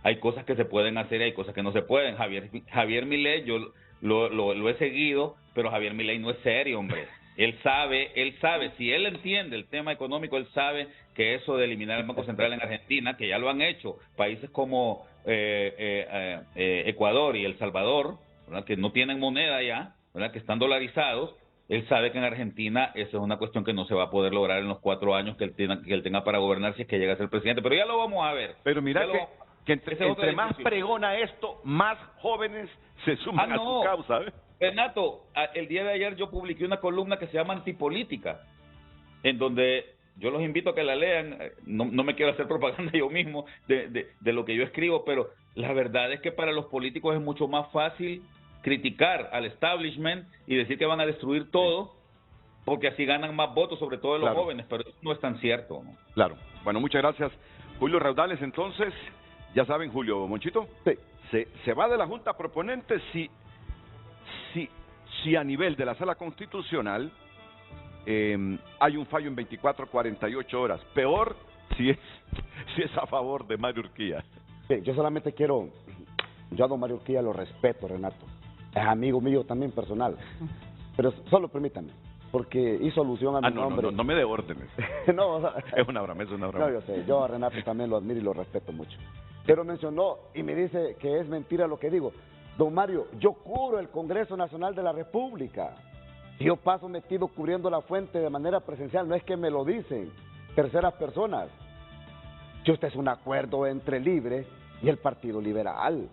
[SPEAKER 6] hay cosas que se pueden hacer y hay cosas que no se pueden. Javier Milei, yo lo he seguido, pero Javier Milei no es serio, hombre. Él sabe, si él entiende el tema económico, él sabe que eso de eliminar el Banco Central en Argentina, que ya lo han hecho países como Ecuador y El Salvador, ¿verdad?, que no tienen moneda ya, ¿verdad?, que están dolarizados. Él sabe que en Argentina eso es una cuestión que no se va a poder lograr en los 4 años que él tenga para gobernar si es que llega a ser presidente. Pero ya lo vamos a ver.
[SPEAKER 1] Pero mira que entre más pregona esto, más jóvenes se suman a su causa, ¿ves?
[SPEAKER 6] Renato, el día de ayer yo publiqué una columna que se llama Antipolítica, en donde yo los invito a que la lean. No me quiero hacer propaganda yo mismo de lo que yo escribo, pero la verdad es que para los políticos es mucho más fácil criticar al establishment y decir que van a destruir todo, porque así ganan más votos, sobre todo de los jóvenes, pero eso no es tan cierto, ¿no?
[SPEAKER 1] Claro. Bueno, muchas gracias, Julio Raudales. Entonces, ya saben, Julio Monchito,
[SPEAKER 5] sí.
[SPEAKER 1] se va de la Junta Proponente si a nivel de la Sala Constitucional hay un fallo en 24 48 horas. Peor si es a favor de Mario Urquía.
[SPEAKER 5] Sí, yo solamente yo a don Mario Urquía lo respeto, Renato. Es amigo mío también personal. Pero solo permítame, porque hizo alusión a mi nombre.
[SPEAKER 1] No me dé órdenes.
[SPEAKER 5] No, o sea,
[SPEAKER 1] es una broma.
[SPEAKER 5] No, yo sé, yo a Renato también lo admiro y lo respeto mucho. Pero mencionó y me dice que es mentira lo que digo. Don Mario, yo cubro el Congreso Nacional de la República. Yo paso metido cubriendo la fuente de manera presencial, no es que me lo dicen terceras personas. Si usted es un acuerdo entre Libre y el Partido Liberal.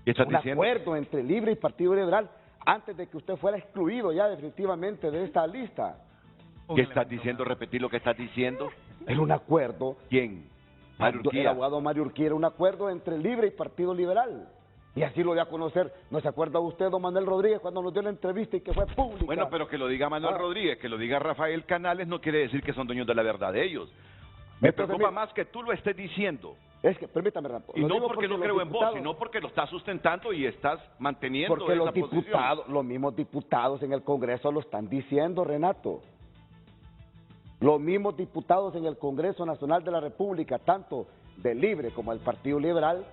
[SPEAKER 1] ¿Qué estás
[SPEAKER 5] diciendo? Un acuerdo entre Libre y Partido Liberal antes de que usted fuera excluido ya definitivamente de esta lista.
[SPEAKER 1] ¿Qué estás diciendo? Repetir lo que estás diciendo.
[SPEAKER 5] Era un acuerdo.
[SPEAKER 1] ¿Quién? Mario Urquía.
[SPEAKER 5] El abogado Mario Urquía, era un acuerdo entre Libre y Partido Liberal. Y así lo dio a conocer. ¿No se acuerda usted, don Manuel Rodríguez, cuando nos dio la entrevista y que fue pública?
[SPEAKER 1] Bueno, pero que lo diga Manuel Rodríguez, que lo diga Rafael Canales, no quiere decir que son dueños de la verdad de ellos. Me preocupa más que tú lo estés diciendo.
[SPEAKER 5] Es que, permítame, Renato.
[SPEAKER 1] Y no porque no creo en vos, sino porque lo estás sustentando y estás manteniendo
[SPEAKER 5] porque
[SPEAKER 1] esa
[SPEAKER 5] los diputados, los mismos diputados en el Congreso lo están diciendo, Renato. Los mismos diputados en el Congreso Nacional de la República, tanto del Libre como del Partido Liberal,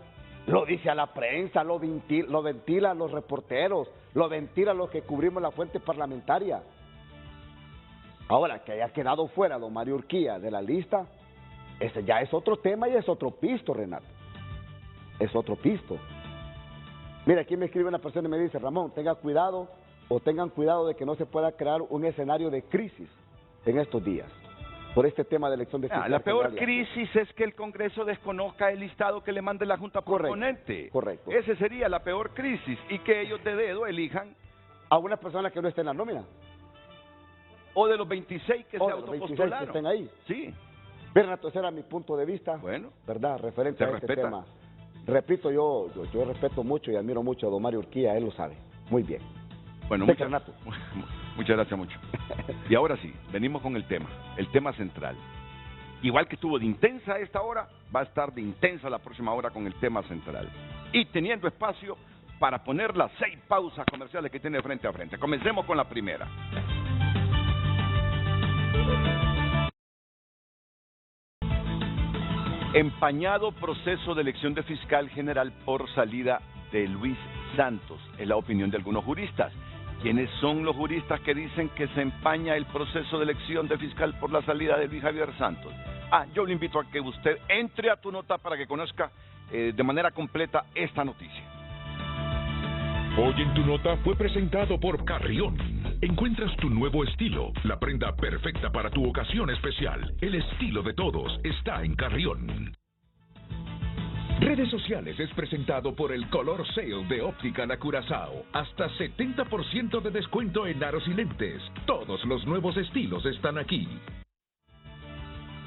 [SPEAKER 5] lo dice a la prensa, lo ventila a los reporteros, lo ventila a los que cubrimos la fuente parlamentaria. Ahora, que haya quedado fuera don Mario Urquía de la lista, ese ya es otro tema y es otro pisto, Renato. Es otro pisto. Mira, aquí me escribe una persona y me dice, Ramón, tengan cuidado de que no se pueda crear un escenario de crisis en estos días por este tema de elección de fiscal.
[SPEAKER 1] La peor crisis es que el Congreso desconozca el listado que le mande la Junta Proponente.
[SPEAKER 5] Correcto.
[SPEAKER 1] Esa sería la peor crisis, y que ellos de dedo elijan
[SPEAKER 5] a una persona que no esté en la nómina.
[SPEAKER 1] O de los 26 que se
[SPEAKER 5] autopostularon. Que estén ahí.
[SPEAKER 1] Sí.
[SPEAKER 5] Bien, Renato, ese era mi punto de vista,
[SPEAKER 1] Bueno,
[SPEAKER 5] ¿verdad? Referente a este tema. Repito, yo respeto mucho y admiro mucho a don Mario Urquía, él lo sabe. Muy bien.
[SPEAKER 1] Bueno, muchas gracias mucho. Y ahora sí, venimos con el tema central. Igual que estuvo de intensa esta hora, va a estar de intensa la próxima hora con el tema central. Y teniendo espacio para poner las 6 pausas comerciales que tiene frente a frente. Comencemos con la primera. Empañado proceso de elección de fiscal general por salida de Luis Santos, es la opinión de algunos juristas. ¿Quiénes son los juristas que dicen que se empaña el proceso de elección de fiscal por la salida de Luis Javier Santos? Yo le invito a que usted entre a Tu Nota para que conozca de manera completa esta noticia.
[SPEAKER 4] Hoy en Tu Nota fue presentado por Carrión. Encuentras tu nuevo estilo, la prenda perfecta para tu ocasión especial. El estilo de todos está en Carrión. Redes Sociales es presentado por el Color Sale de Óptica La Curazao. Hasta 70% de descuento en aros y lentes. Todos los nuevos estilos están aquí.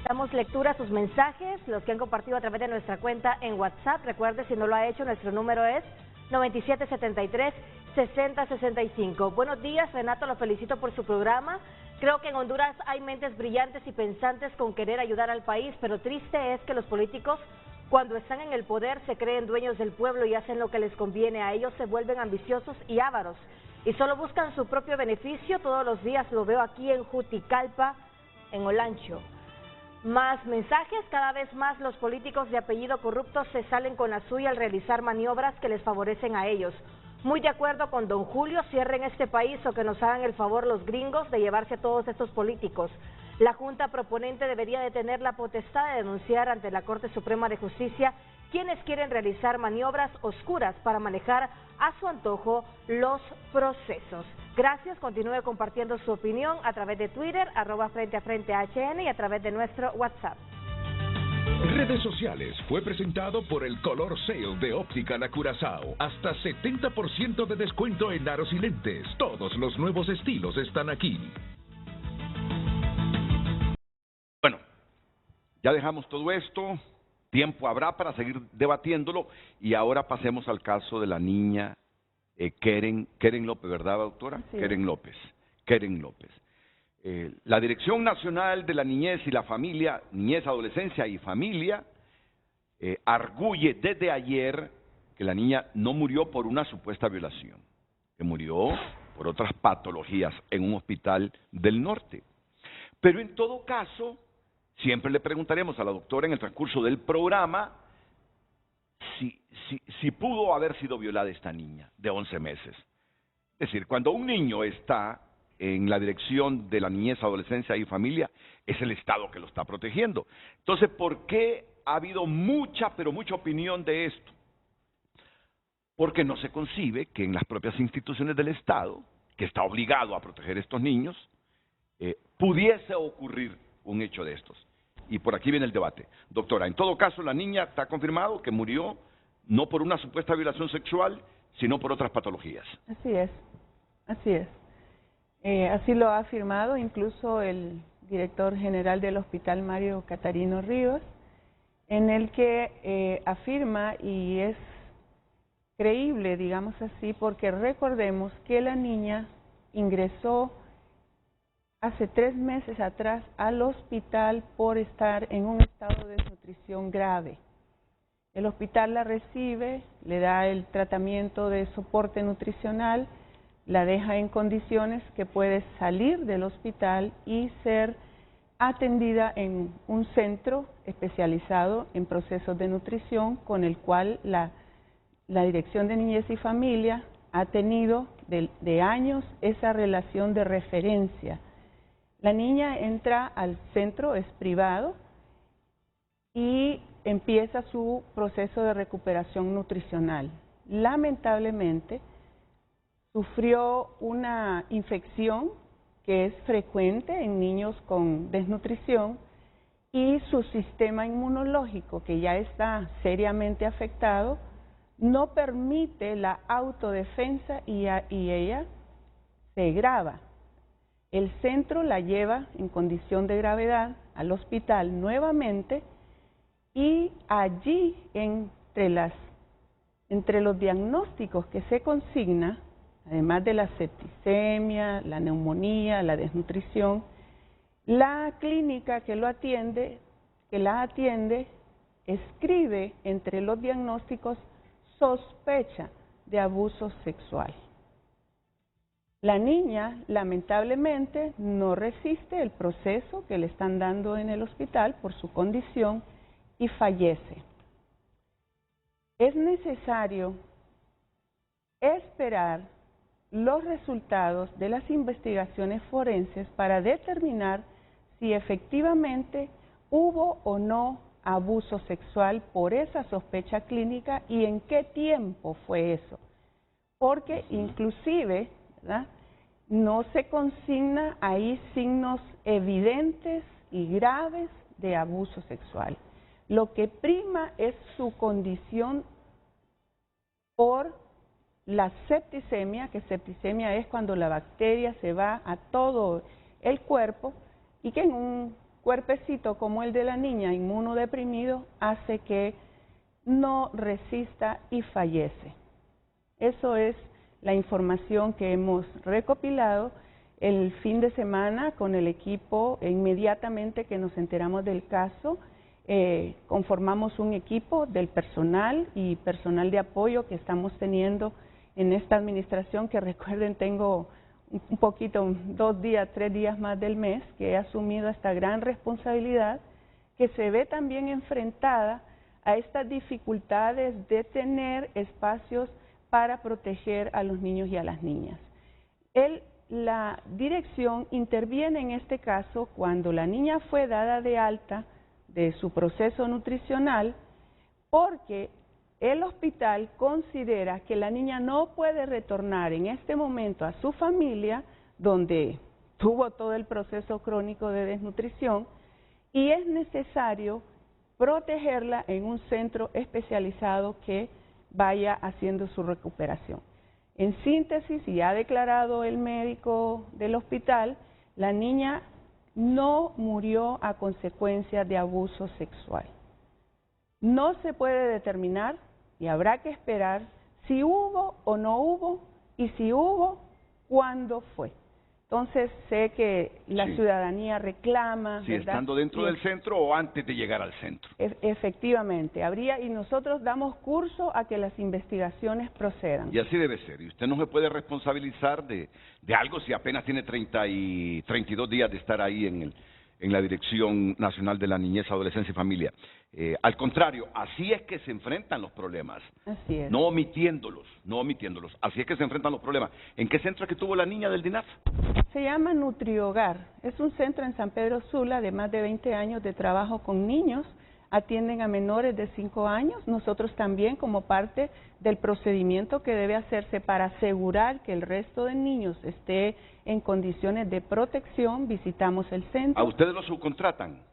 [SPEAKER 9] Damos lectura a sus mensajes, los que han compartido a través de nuestra cuenta en WhatsApp. Recuerde, si no lo ha hecho, nuestro número es 9773-6065. Buenos días, Renato, lo felicito por su programa. Creo que en Honduras hay mentes brillantes y pensantes con querer ayudar al país, pero triste es que los políticos, cuando están en el poder, se creen dueños del pueblo y hacen lo que les conviene. A ellos se vuelven ambiciosos y ávaros y solo buscan su propio beneficio. Todos los días lo veo aquí en Juticalpa, en Olancho. Más mensajes, cada vez más los políticos de apellido corrupto se salen con la suya al realizar maniobras que les favorecen a ellos. Muy de acuerdo con don Julio, cierren este país o que nos hagan el favor los gringos de llevarse a todos estos políticos. La Junta Proponente debería de tener la potestad de denunciar ante la Corte Suprema de Justicia quienes quieren realizar maniobras oscuras para manejar a su antojo los procesos. Gracias, continúe compartiendo su opinión a través de Twitter, @FrenteAFrenteHN y a través de nuestro WhatsApp.
[SPEAKER 4] Redes Sociales fue presentado por el Color Sale de Óptica La Curazao. Hasta 70% de descuento en aros y lentes. Todos los nuevos estilos están aquí.
[SPEAKER 1] Bueno, ya dejamos todo esto, tiempo habrá para seguir debatiéndolo y ahora pasemos al caso de la niña Keren López, ¿verdad, doctora?
[SPEAKER 3] Sí.
[SPEAKER 1] Keren López. La Dirección Nacional de la Niñez y la Familia, Niñez, Adolescencia y Familia, arguye desde ayer que la niña no murió por una supuesta violación, que murió por otras patologías en un hospital del norte. Pero en todo caso, siempre le preguntaremos a la doctora en el transcurso del programa si pudo haber sido violada esta niña de 11 meses. Es decir, cuando un niño está en la Dirección de la Niñez, Adolescencia y Familia, es el Estado que lo está protegiendo. Entonces, ¿por qué ha habido mucha, pero mucha opinión de esto? Porque no se concibe que en las propias instituciones del Estado, que está obligado a proteger a estos niños, pudiese ocurrir un hecho de estos. Y por aquí viene el debate. Doctora, en todo caso, la niña está confirmado que murió no por una supuesta violación sexual, sino por otras patologías.
[SPEAKER 3] Así es, así es. Así lo ha afirmado incluso el director general del hospital, Mario Catarino Rivas, en el que afirma, y es creíble, digamos así, porque recordemos que la niña ingresó hace 3 meses atrás al hospital por estar en un estado de desnutrición grave. El hospital la recibe, le da el tratamiento de soporte nutricional, la deja en condiciones que puede salir del hospital y ser atendida en un centro especializado en procesos de nutrición con el cual la Dirección de Niñez y Familia ha tenido de años esa relación de referencia. La niña entra al centro, es privado, y empieza su proceso de recuperación nutricional. Lamentablemente, sufrió una infección que es frecuente en niños con desnutrición y su sistema inmunológico, que ya está seriamente afectado, no permite la autodefensa y ella se agrava. El centro la lleva en condición de gravedad al hospital nuevamente y allí entre los diagnósticos que se consigna, además de la septicemia, la neumonía, la desnutrición, la clínica que la atiende, escribe entre los diagnósticos sospecha de abuso sexual. La niña, lamentablemente, no resiste el proceso que le están dando en el hospital por su condición y fallece. Es necesario esperar los resultados de las investigaciones forenses para determinar si efectivamente hubo o no abuso sexual por esa sospecha clínica y en qué tiempo fue eso. Porque inclusive, ¿verdad?, no se consigna ahí signos evidentes y graves de abuso sexual. Lo que prima es su condición por la septicemia, que septicemia es cuando la bacteria se va a todo el cuerpo y que en un cuerpecito como el de la niña inmunodeprimido hace que no resista y fallece. Eso es la información que hemos recopilado el fin de semana con el equipo. Inmediatamente que nos enteramos del caso, conformamos un equipo del personal y personal de apoyo que estamos teniendo en esta administración, que recuerden, tengo un poquito, 2 días, 3 días más del mes, que he asumido esta gran responsabilidad, que se ve también enfrentada a estas dificultades de tener espacios para proteger a los niños y a las niñas. La dirección interviene en este caso cuando la niña fue dada de alta de su proceso nutricional, porque el hospital considera que la niña no puede retornar en este momento a su familia, donde tuvo todo el proceso crónico de desnutrición, y es necesario protegerla en un centro especializado que vaya haciendo su recuperación. En síntesis, y ha declarado el médico del hospital, la niña no murió a consecuencia de abuso sexual. No se puede determinar, y habrá que esperar, si hubo o no hubo, y si hubo, ¿cuándo fue? Entonces, sé que la ciudadanía reclama,
[SPEAKER 1] si
[SPEAKER 3] ¿verdad?,
[SPEAKER 1] estando dentro del centro o antes de llegar al centro.
[SPEAKER 3] Efectivamente, habría, y nosotros damos curso a que las investigaciones procedan.
[SPEAKER 1] Y así debe ser. Y usted no se puede responsabilizar de algo si apenas tiene 32 días de estar ahí en la Dirección Nacional de la Niñez, Adolescencia y Familia. Al contrario, así es que se enfrentan los problemas.
[SPEAKER 3] Así es.
[SPEAKER 1] No omitiéndolos. Así es que se enfrentan los problemas. ¿En qué centro es que tuvo la niña del DINAF?
[SPEAKER 3] Se llama Nutrihogar. Es un centro en San Pedro Sula de más de 20 años de trabajo con niños. Atienden a menores de 5 años. Nosotros también, como parte del procedimiento que debe hacerse para asegurar que el resto de niños esté en condiciones de protección, visitamos el centro.
[SPEAKER 1] ¿A ustedes lo subcontratan?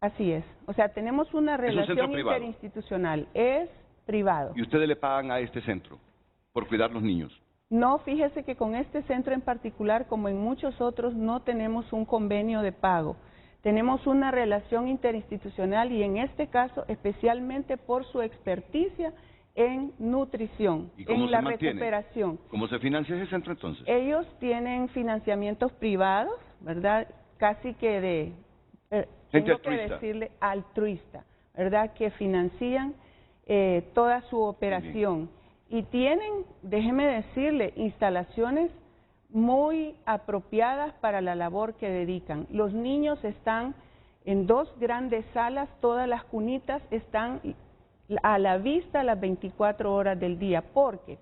[SPEAKER 3] Así es. O sea, tenemos una relación interinstitucional. Es privado.
[SPEAKER 1] ¿Y ustedes le pagan a este centro por cuidar los niños?
[SPEAKER 3] No, fíjese que con este centro en particular, como en muchos otros, no tenemos un convenio de pago. Tenemos una relación interinstitucional y en este caso especialmente por su experticia en nutrición, en la recuperación.
[SPEAKER 1] ¿Cómo se financia ese centro entonces?
[SPEAKER 3] Ellos tienen financiamientos privados, ¿verdad? Casi que de, tengo que decirle, altruista, ¿verdad? Que financian toda su operación. Y tienen, déjeme decirle, instalaciones muy apropiadas para la labor que dedican. Los niños están en 2 grandes salas, todas las cunitas están a la vista las 24 horas del día, porque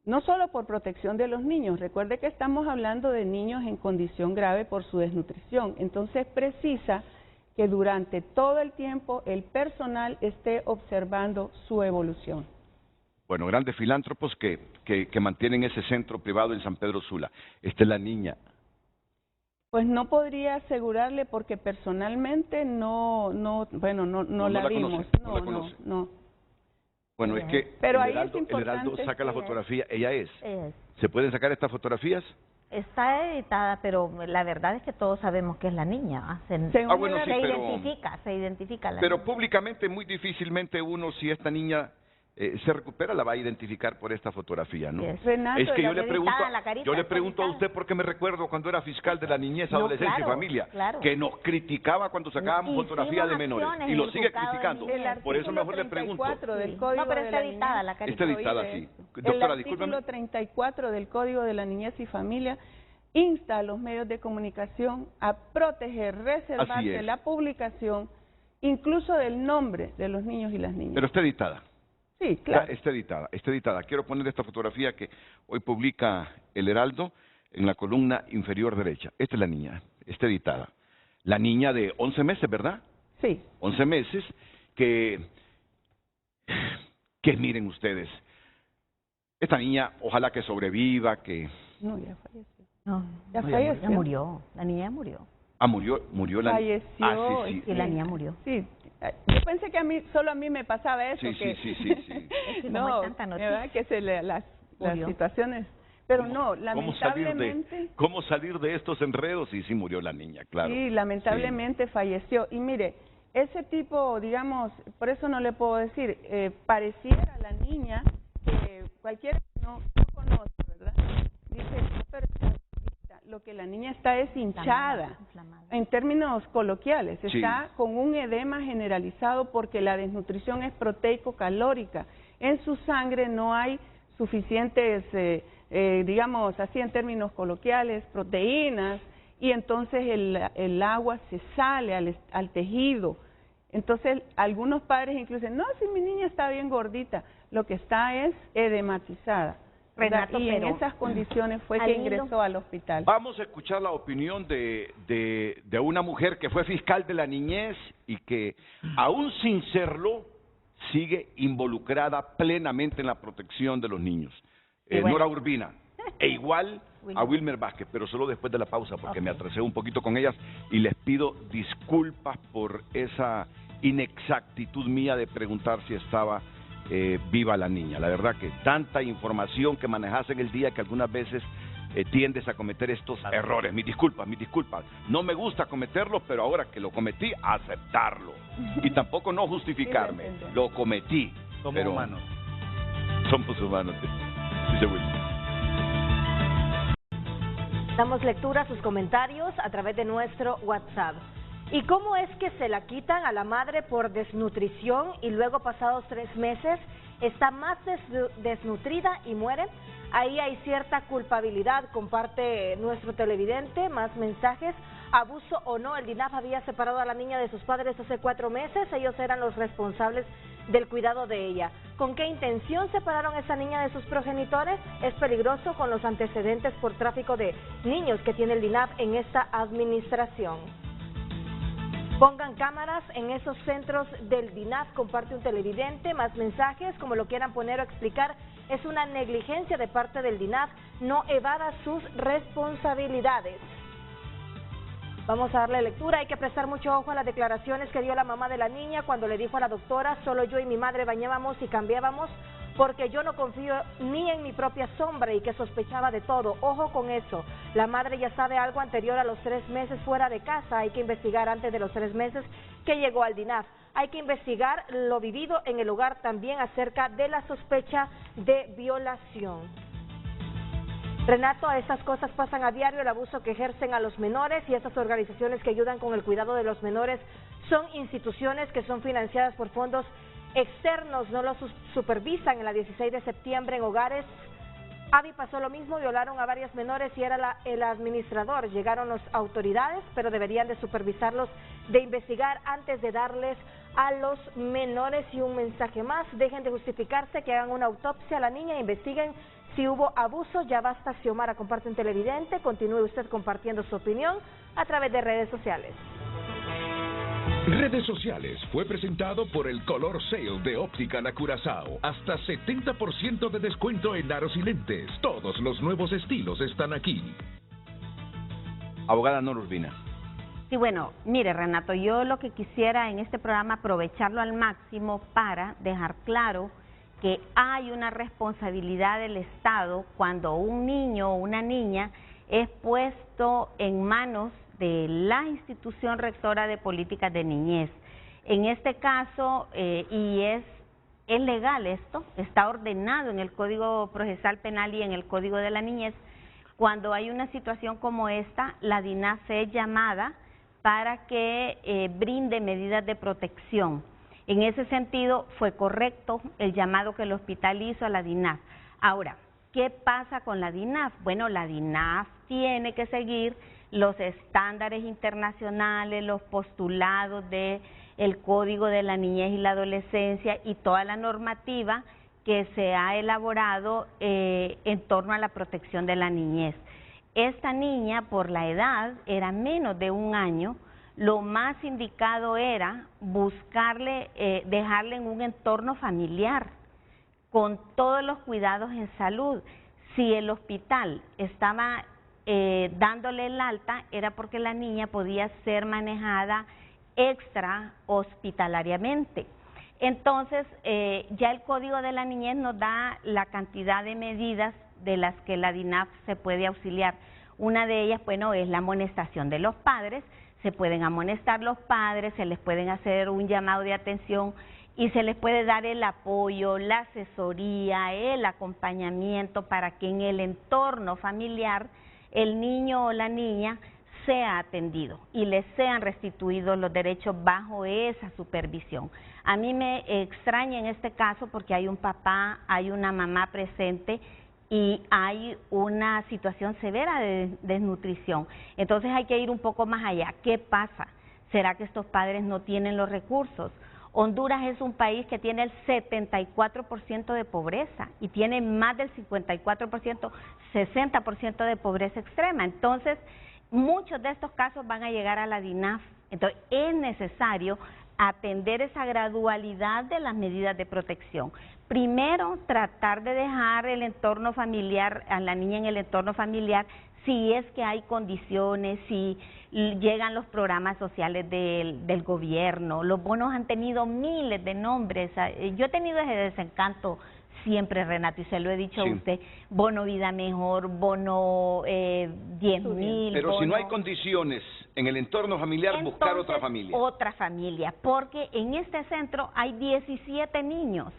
[SPEAKER 3] no solo por protección de los niños, recuerde que estamos hablando de niños en condición grave por su desnutrición, entonces precisa que durante todo el tiempo el personal esté observando su evolución.
[SPEAKER 1] Bueno, grandes filántropos que mantienen ese centro privado en San Pedro Sula. Esta es la niña.
[SPEAKER 3] Pues no podría asegurarle porque personalmente no la vimos. No.
[SPEAKER 1] Bueno, es que
[SPEAKER 3] pero
[SPEAKER 1] el Heraldo saca la fotografía. Ella es. ¿Se pueden sacar estas fotografías?
[SPEAKER 7] Está editada, pero la verdad es que todos sabemos que es la niña. Se identifica la
[SPEAKER 1] pero
[SPEAKER 7] niña.
[SPEAKER 1] Públicamente muy difícilmente uno, si esta niña se recupera, la va a identificar por esta fotografía, ¿no?
[SPEAKER 7] Yes.
[SPEAKER 3] Renato,
[SPEAKER 1] Es que yo
[SPEAKER 3] la
[SPEAKER 1] le pregunto a usted porque me recuerdo cuando era fiscal de la niñez, adolescencia y familia, que nos criticaba cuando sacábamos fotografías de menores y lo sigue criticando. Por eso mejor le pregunto.
[SPEAKER 3] Del Código
[SPEAKER 7] no, pero está editada la
[SPEAKER 1] Está editada, sí.
[SPEAKER 3] El
[SPEAKER 1] Doctora,
[SPEAKER 3] artículo 34 del Código de la Niñez y Familia insta a los medios de comunicación a proteger, reservarse la publicación, incluso del nombre de los niños y las niñas.
[SPEAKER 1] Pero está editada.
[SPEAKER 3] Sí, claro.
[SPEAKER 1] Está editada. Quiero poner esta fotografía que hoy publica El Heraldo en la columna inferior derecha. Esta es la niña, está editada. La niña de 11 meses, ¿verdad?
[SPEAKER 3] Sí.
[SPEAKER 1] 11 meses, que miren ustedes, esta niña ojalá que sobreviva, que...
[SPEAKER 3] No, ya falleció.
[SPEAKER 7] No,
[SPEAKER 3] ya falleció.
[SPEAKER 7] Ya murió, la niña murió.
[SPEAKER 1] Ah, murió la niña.
[SPEAKER 3] Falleció.
[SPEAKER 1] Sí.
[SPEAKER 7] Y la niña murió.
[SPEAKER 3] Sí. Yo pensé que solo a mí me pasaba eso.
[SPEAKER 1] Sí.
[SPEAKER 3] No,
[SPEAKER 7] hay tanta
[SPEAKER 3] ¿verdad? Que las situaciones... Pero no, lamentablemente...
[SPEAKER 1] ¿Cómo salir de estos enredos? Sí, murió la niña, claro.
[SPEAKER 3] Sí, lamentablemente falleció. Y mire, ese tipo, digamos, por eso no le puedo decir, pareciera la niña que cualquiera no conoce, ¿verdad? Dice, pero lo que la niña está es hinchada, en términos coloquiales, está con un edema generalizado porque la desnutrición es proteico-calórica. En su sangre no hay suficientes, digamos así en términos coloquiales, proteínas, y entonces el agua se sale al tejido. Entonces algunos padres incluso dicen, no, si mi niña está bien gordita, lo que está es edematizada.
[SPEAKER 7] Renato,
[SPEAKER 3] y en esas condiciones fue que ingresó al hospital.
[SPEAKER 1] Vamos a escuchar la opinión de una mujer que fue fiscal de la niñez y que, aún sin serlo, sigue involucrada plenamente en la protección de los niños. Nora Urbina, e igual a Wilmer Vázquez, pero solo después de la pausa, porque me atrasé un poquito con ellas y les pido disculpas por esa inexactitud mía de preguntar si estaba viva la niña. La verdad que tanta información que manejas en el día que algunas veces tiendes a cometer estos errores. Mis disculpas. No me gusta cometerlos, pero ahora que lo cometí, aceptarlo. Y tampoco no justificarme. Lo cometí.
[SPEAKER 2] Somos humanos.
[SPEAKER 1] Somos humanos. Dice Wilson.
[SPEAKER 9] Damos lectura a sus comentarios a través de nuestro WhatsApp. ¿Y cómo es que se la quitan a la madre por desnutrición y luego pasados 3 meses está más desnutrida y muere? Ahí hay cierta culpabilidad, comparte nuestro televidente. Más mensajes. Abuso o no, el DINAF había separado a la niña de sus padres hace 4 meses, ellos eran los responsables del cuidado de ella. ¿Con qué intención separaron a esa niña de sus progenitores? Es peligroso con los antecedentes por tráfico de niños que tiene el DINAF en esta administración. Pongan cámaras en esos centros del DINAF, comparte un televidente. Más mensajes, como lo quieran poner o explicar, es una negligencia de parte del DINAF, no evada sus responsabilidades. Vamos a darle lectura. Hay que prestar mucho ojo a las declaraciones que dio la mamá de la niña cuando le dijo a la doctora, solo yo y mi madre bañábamos y cambiábamos porque yo no confío ni en mi propia sombra, y que sospechaba de todo. Ojo con eso. La madre ya sabe algo anterior a los 3 meses fuera de casa. Hay que investigar antes de los 3 meses que llegó al DINAF. Hay que investigar lo vivido en el hogar también acerca de la sospecha de violación. Renato, estas cosas pasan a diario, el abuso que ejercen a los menores, y estas organizaciones que ayudan con el cuidado de los menores son instituciones que son financiadas por fondos externos, no los supervisan. En la 16 de septiembre en Hogares Avi pasó lo mismo, violaron a varias menores y era el administrador. Llegaron las autoridades, pero deberían de supervisarlos, de investigar antes de darles a los menores. Y un mensaje más, dejen de justificarse, que hagan una autopsia a la niña e investiguen si hubo abuso. Ya basta. Xiomara comparte un televidente. Continúe usted compartiendo su opinión a través de redes sociales.
[SPEAKER 4] Redes sociales fue presentado por el Color Sale de Óptica La Curazao. Hasta 70% de descuento en aros y lentes. Todos los nuevos estilos están aquí.
[SPEAKER 1] Abogada Nora Urbina.
[SPEAKER 7] Sí, bueno, mire Renato, yo lo que quisiera en este programa aprovecharlo al máximo para dejar claro que hay una responsabilidad del Estado cuando un niño o una niña es puesto en manos de la institución rectora de políticas de niñez. En este caso, y es legal esto, está ordenado en el Código Procesal Penal y en el Código de la Niñez, cuando hay una situación como esta, la DINAF es llamada para que brinde medidas de protección. En ese sentido, fue correcto el llamado que el hospital hizo a la DINAF. Ahora, ¿qué pasa con la DINAF? Bueno, la DINAF tiene que seguir los estándares internacionales, los postulados del Código de la Niñez y la Adolescencia y toda la normativa que se ha elaborado en torno a la protección de la niñez. Esta niña, por la edad, era menos de 1 año. Lo más indicado era buscarle, dejarle en un entorno familiar, con todos los cuidados en salud. Si el hospital estaba dándole el alta, era porque la niña podía ser manejada extra hospitalariamente. Entonces, ya el Código de la Niñez nos da la cantidad de medidas de las que la DINAF se puede auxiliar. Una de ellas, bueno, es la amonestación de los padres. Se pueden amonestar los padres, se les pueden hacer un llamado de atención y se les puede dar el apoyo, la asesoría, el acompañamiento para que en el entorno familiar el niño o la niña sea atendido y les sean restituidos los derechos bajo esa supervisión. A mí me extraña en este caso porque hay un papá, hay una mamá presente y hay una situación severa de desnutrición. Entonces hay que ir un poco más allá. ¿Qué pasa? ¿Será que estos padres no tienen los recursos? Honduras es un país que tiene el 74% de pobreza y tiene más del 54%, 60% de pobreza extrema. Entonces, muchos de estos casos van a llegar a la DINAF. Entonces, es necesario atender esa gradualidad de las medidas de protección. Primero, tratar de dejar el entorno familiar, a la niña en el entorno familiar, si es que hay condiciones, si llegan los programas sociales del gobierno. Los bonos han tenido miles de nombres. Yo he tenido ese desencanto siempre, Renato, y se lo he dicho a usted, bono vida mejor, bono 10.000.
[SPEAKER 1] Pero
[SPEAKER 7] bono...
[SPEAKER 1] si no hay condiciones en el entorno familiar, entonces, buscar otra familia.
[SPEAKER 7] Otra familia, porque en este centro hay 17 niños.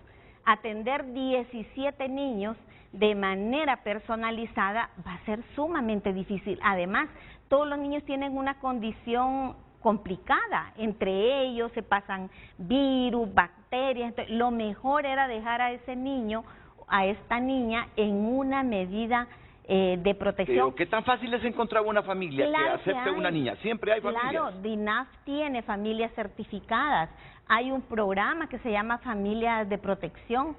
[SPEAKER 7] Atender 17 niños de manera personalizada va a ser sumamente difícil. Además, todos los niños tienen una condición complicada, entre ellos se pasan virus, bacterias. Entonces, lo mejor era dejar a ese niño, a esta niña, en una medida de protección.
[SPEAKER 1] Pero ¿qué tan fácil es encontrar una familia que acepte una niña? Siempre hay familias.
[SPEAKER 7] Claro, DINAF tiene familias certificadas. Hay un programa que se llama Familias de Protección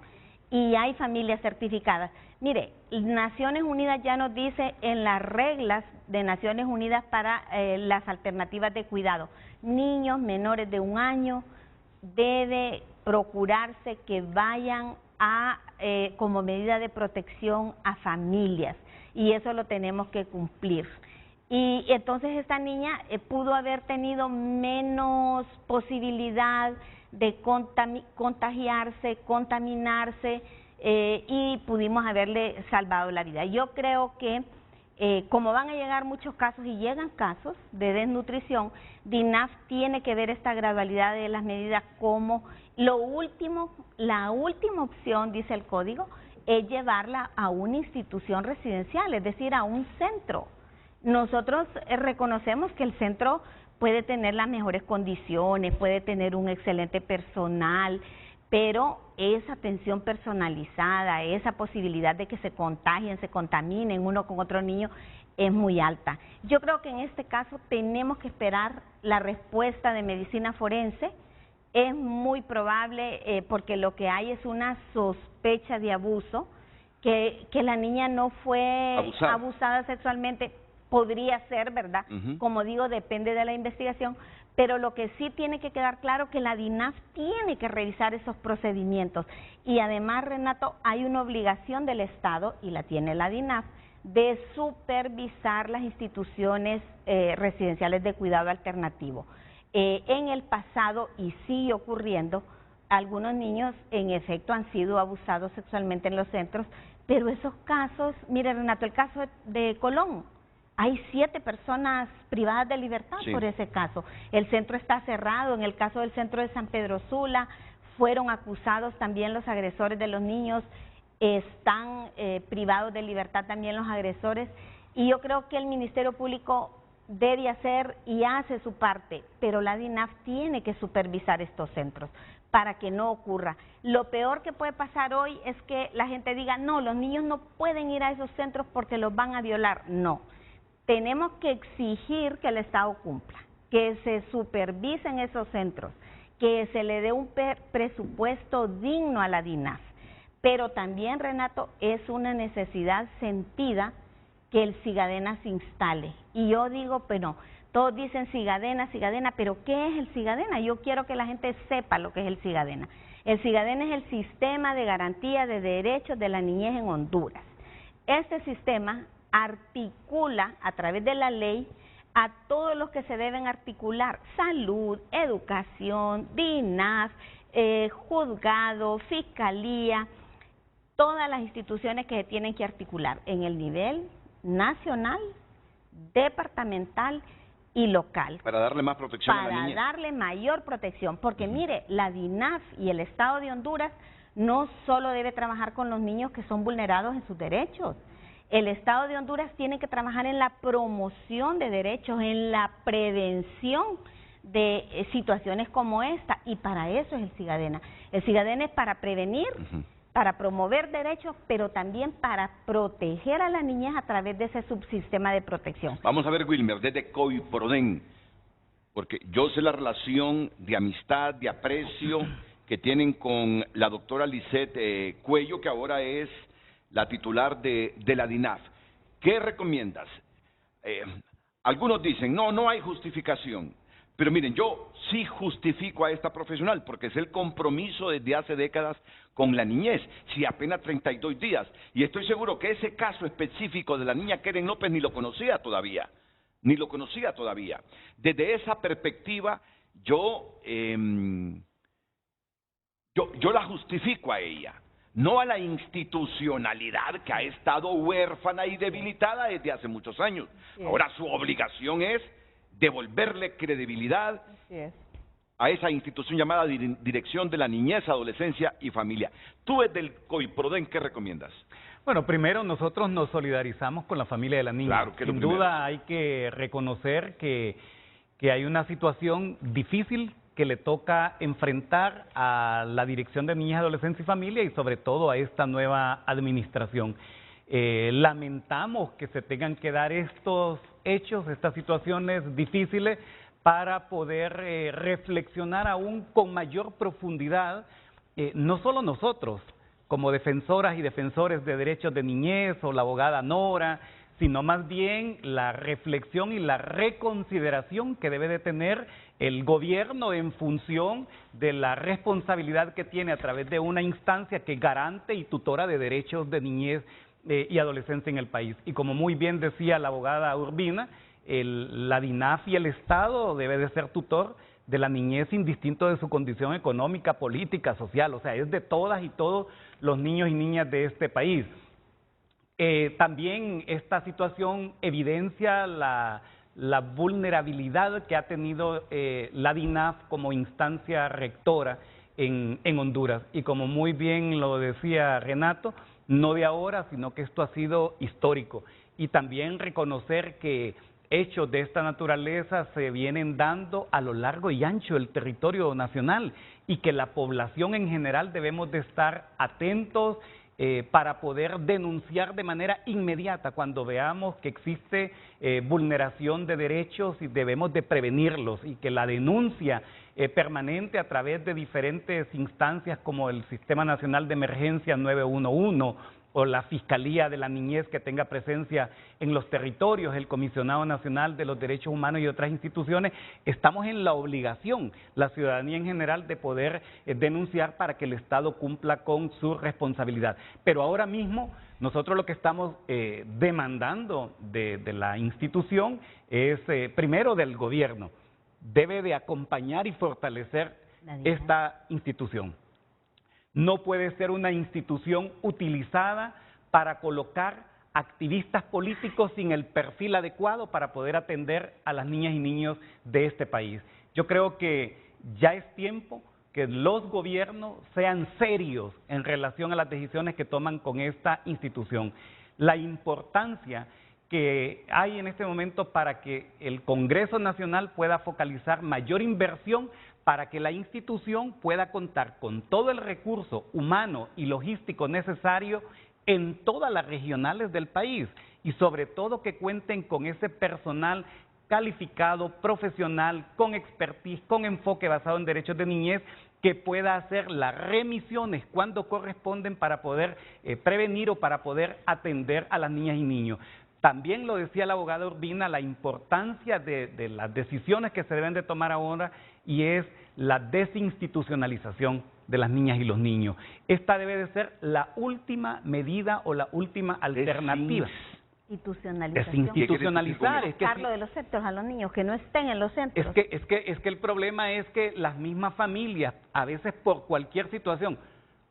[SPEAKER 7] y hay familias certificadas. Mire, Naciones Unidas ya nos dice en las reglas de Naciones Unidas para las alternativas de cuidado, niños menores de 1 año debe procurarse que vayan a como medida de protección a familias y eso lo tenemos que cumplir. Y entonces esta niña pudo haber tenido menos posibilidad de contagiarse, contaminarse y pudimos haberle salvado la vida. Yo creo que como van a llegar muchos casos y llegan casos de desnutrición, DINAF tiene que ver esta gradualidad de las medidas como la última opción, dice el código, es llevarla a una institución residencial, es decir, a un centro. Nosotros reconocemos que el centro puede tener las mejores condiciones, puede tener un excelente personal, pero esa atención personalizada, esa posibilidad de que se contagien, se contaminen uno con otro niño, es muy alta. Yo creo que en este caso tenemos que esperar la respuesta de medicina forense. Es muy probable, porque lo que hay es una sospecha de abuso, que la niña no fue abusada sexualmente. Podría ser, ¿verdad? Como digo, depende de la investigación, pero lo que sí tiene que quedar claro es que la DINAF tiene que revisar esos procedimientos y además, Renato, hay una obligación del Estado, y la tiene la DINAF, de supervisar las instituciones residenciales de cuidado alternativo. En el pasado, y sigue ocurriendo, algunos niños en efecto han sido abusados sexualmente en los centros, pero esos casos, mire Renato, el caso de Colón, hay 7 personas privadas de libertad por ese caso. El centro está cerrado. En el caso del centro de San Pedro Sula, fueron acusados también los agresores de los niños, están privados de libertad también los agresores, y yo creo que el Ministerio Público debe hacer y hace su parte, pero la DINAF tiene que supervisar estos centros para que no ocurra. Lo peor que puede pasar hoy es que la gente diga, no, los niños no pueden ir a esos centros porque los van a violar. No, tenemos que exigir que el Estado cumpla, que se supervisen esos centros, que se le dé un presupuesto digno a la DINAF. Pero también, Renato, es una necesidad sentida que el Sigadena se instale. Y yo digo, pero todos dicen Sigadena, pero ¿qué es el Sigadena? Yo quiero que la gente sepa lo que es el Sigadena. El Sigadena es el Sistema de Garantía de Derechos de la Niñez en Honduras. Este sistema articula a través de la ley a todos los que se deben articular: salud, educación, DINAF, juzgado, fiscalía, todas las instituciones que se tienen que articular en el nivel nacional, departamental y local.
[SPEAKER 1] Para darle más protección a la niñez.
[SPEAKER 7] Para darle mayor protección, porque mire, la DINAF y el Estado de Honduras no solo debe trabajar con los niños que son vulnerados en sus derechos. El Estado de Honduras tiene que trabajar en la promoción de derechos, en la prevención de situaciones como esta, y para eso es el Sigadena. El Sigadena es para prevenir, para promover derechos, pero también para proteger a la niñez a través de ese subsistema de protección.
[SPEAKER 1] Vamos a ver, Wilmer, desde COIPRODEN, porque yo sé la relación de amistad, de aprecio que tienen con la doctora Lisette Cuello, que ahora es la titular de la DINAF. ¿Qué recomiendas? Algunos dicen, no hay justificación. Pero miren, yo sí justifico a esta profesional porque es el compromiso desde hace décadas con la niñez, si apenas 32 días. Y estoy seguro que ese caso específico de la niña Keren López ni lo conocía todavía. Desde esa perspectiva, yo la justifico a ella, no a la institucionalidad que ha estado huérfana y debilitada desde hace muchos años. Ahora su obligación es devolverle credibilidad a esa institución llamada Dirección de la Niñez, Adolescencia y Familia. Tú desde el COIPRODEN, ¿qué recomiendas?
[SPEAKER 2] Bueno, primero nosotros nos solidarizamos con la familia de la niña.
[SPEAKER 1] Claro que
[SPEAKER 2] sin duda hay que reconocer que hay una situación difícil que le toca enfrentar a la Dirección de Niñez, Adolescencia y Familia y sobre todo a esta nueva administración. Lamentamos que se tengan que dar estos hechos, estas situaciones difíciles para poder reflexionar aún con mayor profundidad, no solo nosotros como defensoras y defensores de derechos de niñez o la abogada Nora, sino más bien la reflexión y la reconsideración que debe de tener el gobierno en función de la responsabilidad que tiene a través de una instancia que garante y tutora de derechos de niñez y adolescencia en el país. Y como muy bien decía la abogada Urbina, la DINAF y el Estado debe de ser tutor de la niñez indistinto de su condición económica, política, social, o sea, es de todas y todos los niños y niñas de este país. También esta situación evidencia la vulnerabilidad que ha tenido la DINAF como instancia rectora en Honduras. Y como muy bien lo decía Renato, no de ahora, sino que esto ha sido histórico. Y también reconocer que hechos de esta naturaleza se vienen dando a lo largo y ancho del territorio nacional y que la población en general debemos de estar atentos para poder denunciar de manera inmediata cuando veamos que existe vulneración de derechos y debemos de prevenirlos y que la denuncia permanente a través de diferentes instancias como el Sistema Nacional de Emergencia 911 o la Fiscalía de la Niñez que tenga presencia en los territorios, el Comisionado Nacional de los Derechos Humanos y otras instituciones, estamos en la obligación, la ciudadanía en general, de poder denunciar para que el Estado cumpla con su responsabilidad. Pero ahora mismo nosotros lo que estamos demandando de la institución es, primero, del gobierno, debe de acompañar y fortalecer esta institución. No puede ser una institución utilizada para colocar activistas políticos sin el perfil adecuado para poder atender a las niñas y niños de este país. Yo creo que ya es tiempo que los gobiernos sean serios en relación a las decisiones que toman con esta institución. La importancia que hay en este momento para que el Congreso Nacional pueda focalizar mayor inversión para que la institución pueda contar con todo el recurso humano y logístico necesario en todas las regionales del país y sobre todo que cuenten con ese personal calificado, profesional, con expertise, con enfoque basado en derechos de niñez, que pueda hacer las remisiones cuando corresponden para poder prevenir o para poder atender a las niñas y niños. También lo decía la abogada Urbina, la importancia de las decisiones que se deben de tomar ahora y es la desinstitucionalización de las niñas y los niños. Esta debe de ser la última medida o la última alternativa. Desinstitucionalizar. Es que
[SPEAKER 7] sacarlo de los centros a los niños, que no estén en los centros.
[SPEAKER 2] Es que el problema es que las mismas familias, a veces por cualquier situación,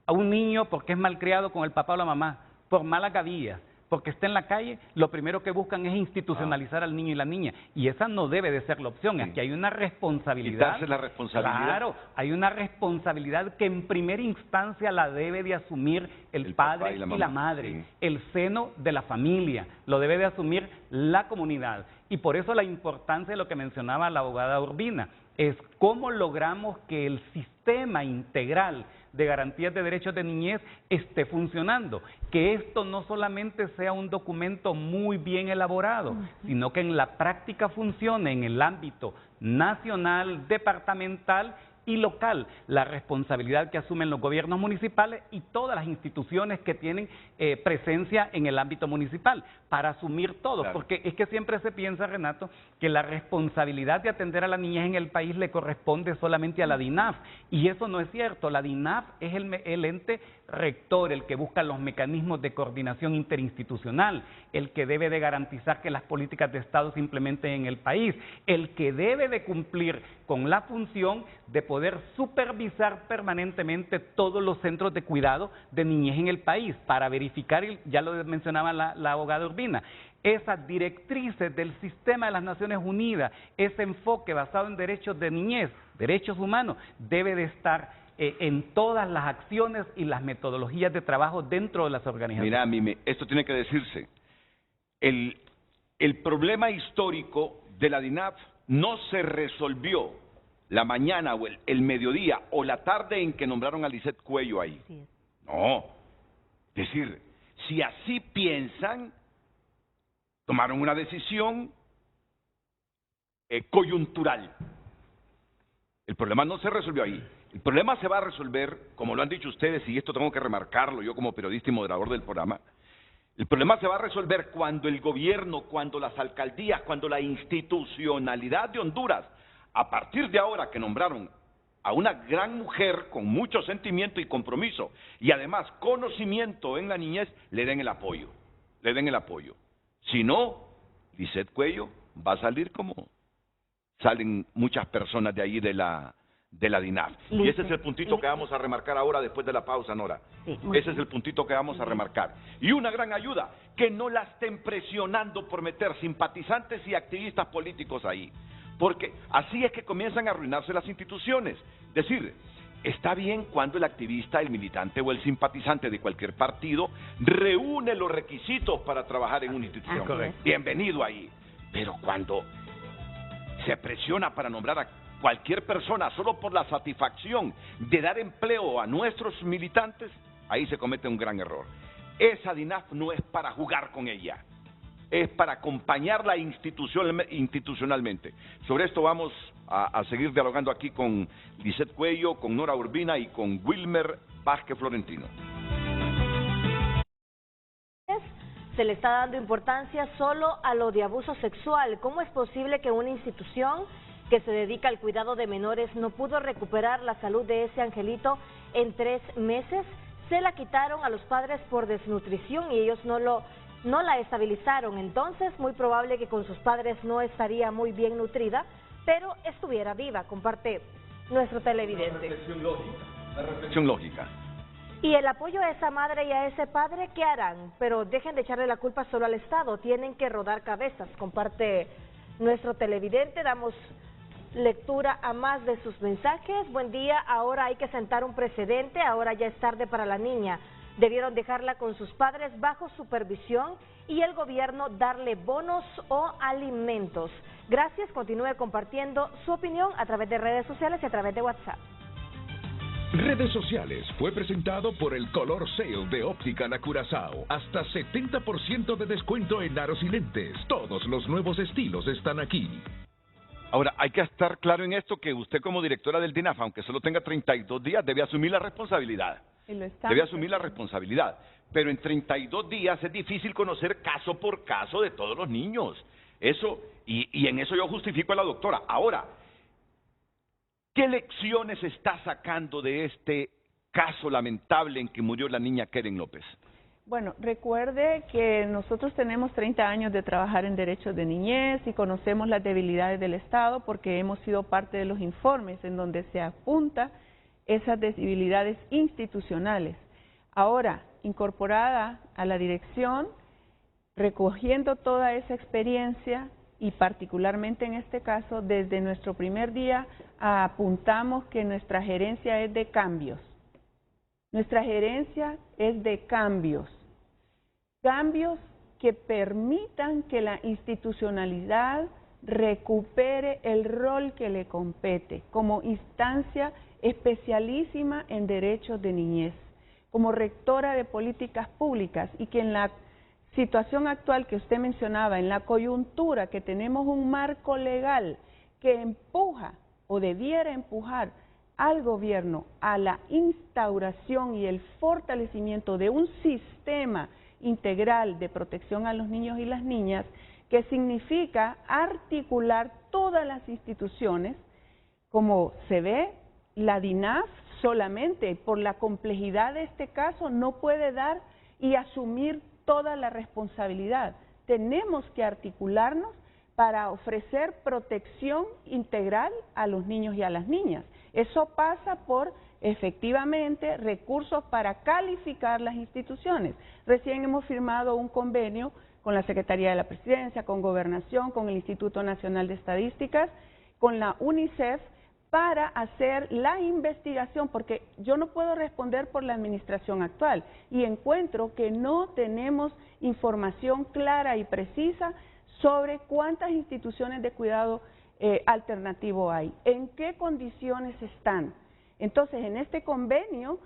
[SPEAKER 2] a un niño porque es malcriado con el papá o la mamá, por mala gavilla, porque está en la calle, lo primero que buscan es institucionalizar al niño y la niña. Y esa no debe de ser la opción. Aquí hay una responsabilidad.
[SPEAKER 1] Quitarse la responsabilidad.
[SPEAKER 2] Claro, hay una responsabilidad que en primera instancia la debe de asumir el padre y la madre. Sí. El seno de la familia. Lo debe de asumir la comunidad. Y por eso la importancia de lo que mencionaba la abogada Urbina es cómo logramos que el sistema integral de garantías de derechos de niñez esté funcionando, que esto no solamente sea un documento muy bien elaborado, sino que en la práctica funcione en el ámbito nacional, departamental y local, la responsabilidad que asumen los gobiernos municipales y todas las instituciones que tienen presencia en el ámbito municipal, para asumir todo, claro. Porque es que siempre se piensa, Renato, que la responsabilidad de atender a la niñez en el país le corresponde solamente a la DINAF, y eso no es cierto. La DINAF es el ente rector, el que busca los mecanismos de coordinación interinstitucional, el que debe de garantizar que las políticas de Estado se implementen en el país, el que debe de cumplir con la función de poder supervisar permanentemente todos los centros de cuidado de niñez en el país, para verificar, ya lo mencionaba la abogada Urbina, esas directrices del sistema de las Naciones Unidas, ese enfoque basado en derechos de niñez, derechos humanos, debe de estar en todas las acciones y las metodologías de trabajo dentro de las organizaciones.
[SPEAKER 1] Mira, Mime, esto tiene que decirse. El problema histórico de la DINAF no se resolvió la mañana o el mediodía o la tarde en que nombraron a Lisette Cuello ahí. Sí. No. Es decir, si así piensan, tomaron una decisión coyuntural. El problema no se resolvió ahí. El problema se va a resolver, como lo han dicho ustedes, y esto tengo que remarcarlo yo como periodista y moderador del programa, el problema se va a resolver cuando el gobierno, cuando las alcaldías, cuando la institucionalidad de Honduras, a partir de ahora que nombraron a una gran mujer con mucho sentimiento y compromiso, y además conocimiento en la niñez, le den el apoyo, le den el apoyo. Si no, Lisette Cuello va a salir como salen muchas personas de ahí de la DINAF. Y ese es el puntito que vamos a remarcar ahora después de la pausa, Nora. Sí, ese es el puntito que vamos a remarcar. Y una gran ayuda, que no la estén presionando por meter simpatizantes y activistas políticos ahí. Porque así es que comienzan a arruinarse las instituciones. Es decir, está bien cuando el activista, el militante o el simpatizante de cualquier partido reúne los requisitos para trabajar en una institución. Bienvenido ahí. Pero cuando se presiona para nombrar a cualquier persona solo por la satisfacción de dar empleo a nuestros militantes, ahí se comete un gran error. Esa DINAF no es para jugar con ella, es para acompañarla institucionalmente. Sobre esto vamos a seguir dialogando aquí con Lisette Cuello, con Nora Urbina y con Wilmer Vázquez Florentino.
[SPEAKER 9] Se le está dando importancia solo a lo de abuso sexual. ¿Cómo es posible que una institución que se dedica al cuidado de menores no pudo recuperar la salud de ese angelito en 3 meses? Se la quitaron a los padres por desnutrición y ellos no la estabilizaron. Entonces, muy probable que con sus padres no estaría muy bien nutrida, pero estuviera viva, comparte nuestro televidente.
[SPEAKER 1] Una reflexión lógica.
[SPEAKER 9] Y el apoyo a esa madre y a ese padre, ¿qué harán? Pero dejen de echarle la culpa solo al Estado, tienen que rodar cabezas. Comparte nuestro televidente, damos lectura a más de sus mensajes. Buen día, ahora hay que sentar un precedente, ahora ya es tarde para la niña. Debieron dejarla con sus padres bajo supervisión y el gobierno darle bonos o alimentos. Gracias, continúe compartiendo su opinión a través de redes sociales y a través de WhatsApp.
[SPEAKER 4] Redes sociales fue presentado por el Color Sale de Óptica La Curazao. Hasta 70% de descuento en aros y lentes. Todos los nuevos estilos están aquí.
[SPEAKER 1] Ahora, hay que estar claro en esto que usted como directora del DINAF, aunque solo tenga 32 días, debe asumir la responsabilidad. Debe asumir la responsabilidad. Pero en 32 días es difícil conocer caso por caso de todos los niños. Eso, y en eso yo justifico a la doctora. Ahora, ¿qué lecciones está sacando de este caso lamentable en que murió la niña Keren López?
[SPEAKER 3] Bueno, recuerde que nosotros tenemos 30 años de trabajar en derechos de niñez y conocemos las debilidades del Estado porque hemos sido parte de los informes en donde se apunta esas debilidades institucionales. Ahora, incorporada a la dirección, recogiendo toda esa experiencia y particularmente en este caso, desde nuestro primer día apuntamos que nuestra gerencia es de cambios. Nuestra gerencia es de cambios. Cambios que permitan que la institucionalidad recupere el rol que le compete como instancia especialísima en derechos de niñez, como rectora de políticas públicas y que en la situación actual que usted mencionaba, en la coyuntura que tenemos un marco legal que empuja o debiera empujar al gobierno a la instauración y el fortalecimiento de un sistema integral de protección a los niños y las niñas, que significa articular todas las instituciones, como se ve, la DINAF solamente por la complejidad de este caso no puede dar y asumir toda la responsabilidad. Tenemos que articularnos para ofrecer protección integral a los niños y a las niñas. Eso pasa por, efectivamente, recursos para calificar las instituciones. Recién hemos firmado un convenio con la Secretaría de la Presidencia, con Gobernación, con el Instituto Nacional de Estadísticas, con la UNICEF, para hacer la investigación, porque yo no puedo responder por la administración actual y encuentro que no tenemos información clara y precisa sobre cuántas instituciones de cuidado alternativo hay, en qué condiciones están. Entonces, en este convenio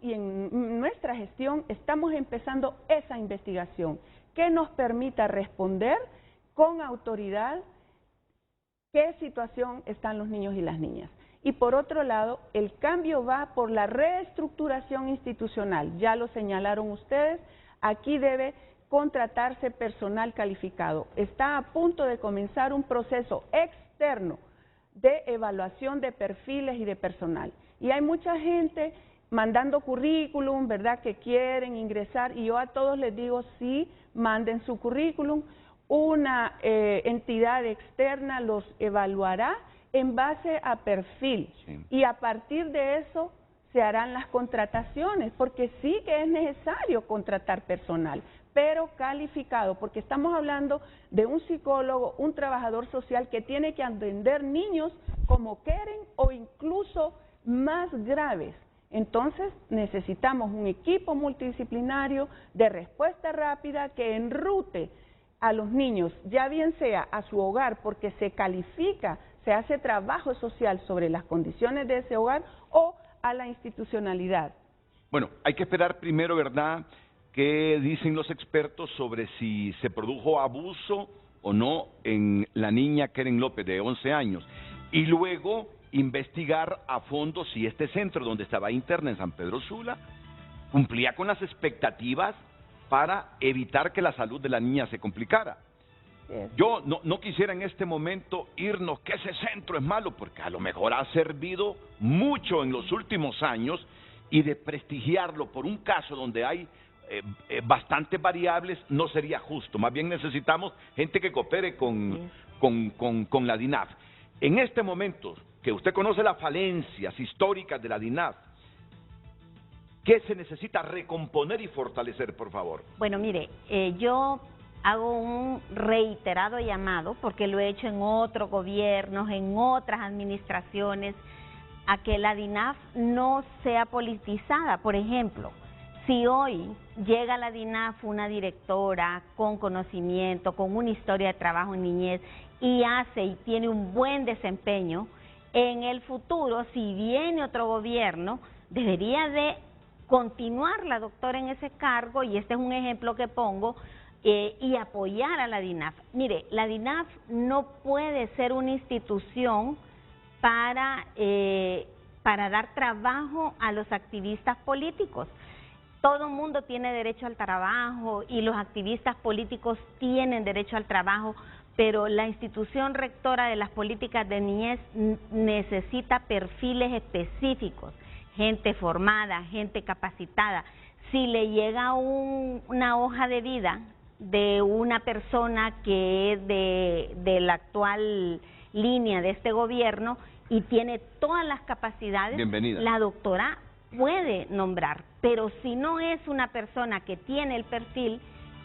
[SPEAKER 3] y en nuestra gestión estamos empezando esa investigación que nos permita responder con autoridad qué situación están los niños y las niñas. Y por otro lado, el cambio va por la reestructuración institucional. Ya lo señalaron ustedes, aquí debe contratarse personal calificado. Está a punto de comenzar un proceso externo de evaluación de perfiles y de personal. Y hay mucha gente mandando currículum, ¿verdad?, que quieren ingresar, y yo a todos les digo, sí, manden su currículum. Una entidad externa los evaluará en base a perfil, sí, y a partir de eso se harán las contrataciones, porque sí que es necesario contratar personal, pero calificado, porque estamos hablando de un psicólogo, un trabajador social que tiene que atender niños como Keren o incluso más graves. Entonces necesitamos un equipo multidisciplinario de respuesta rápida que enrute a los niños, ya bien sea a su hogar, porque se califica, se hace trabajo social sobre las condiciones de ese hogar, o a la institucionalidad.
[SPEAKER 1] Bueno, hay que esperar primero, ¿verdad?, qué dicen los expertos sobre si se produjo abuso o no en la niña Keren López, de 11 años, y luego investigar a fondo si este centro donde estaba interna en San Pedro Sula cumplía con las expectativas para evitar que la salud de la niña se complicara. Yo no quisiera en este momento irnos que ese centro es malo, porque a lo mejor ha servido mucho en los últimos años, y de prestigiarlo por un caso donde hay bastantes variables no sería justo. Más bien necesitamos gente que coopere con la DINAF. En este momento, que usted conoce las falencias históricas de la DINAF, ¿Qué se necesita recomponer y fortalecer, por favor?
[SPEAKER 7] Bueno, mire, yo hago un reiterado llamado, porque lo he hecho en otros gobiernos, en otras administraciones, a que la DINAF no sea politizada. Por ejemplo, si hoy llega a la DINAF una directora con conocimiento, con una historia de trabajo en niñez, y hace y tiene un buen desempeño, en el futuro, si viene otro gobierno, debería de continuar la doctora en ese cargo, y este es un ejemplo que pongo, y apoyar a la DINAF. Mire, la DINAF no puede ser una institución para dar trabajo a los activistas políticos. Todo el mundo tiene derecho al trabajo y los activistas políticos tienen derecho al trabajo, pero la institución rectora de las políticas de niñez necesita perfiles específicos, gente formada, gente capacitada. Si le llega una hoja de vida de una persona que es de la actual línea de este gobierno y tiene todas las capacidades,
[SPEAKER 1] bienvenida,
[SPEAKER 7] la doctora puede nombrar, pero si no es una persona que tiene el perfil,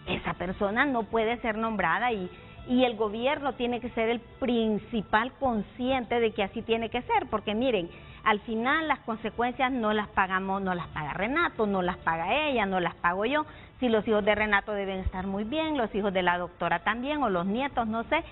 [SPEAKER 7] esa persona no puede ser nombrada, y el gobierno tiene que ser el principal consciente de que así tiene que ser, porque miren, al final las consecuencias no las pagamos, no las paga Renato, no las paga ella, no las pago yo. Si los hijos de Renato deben estar muy bien, los hijos de la doctora también, o los nietos, no sé,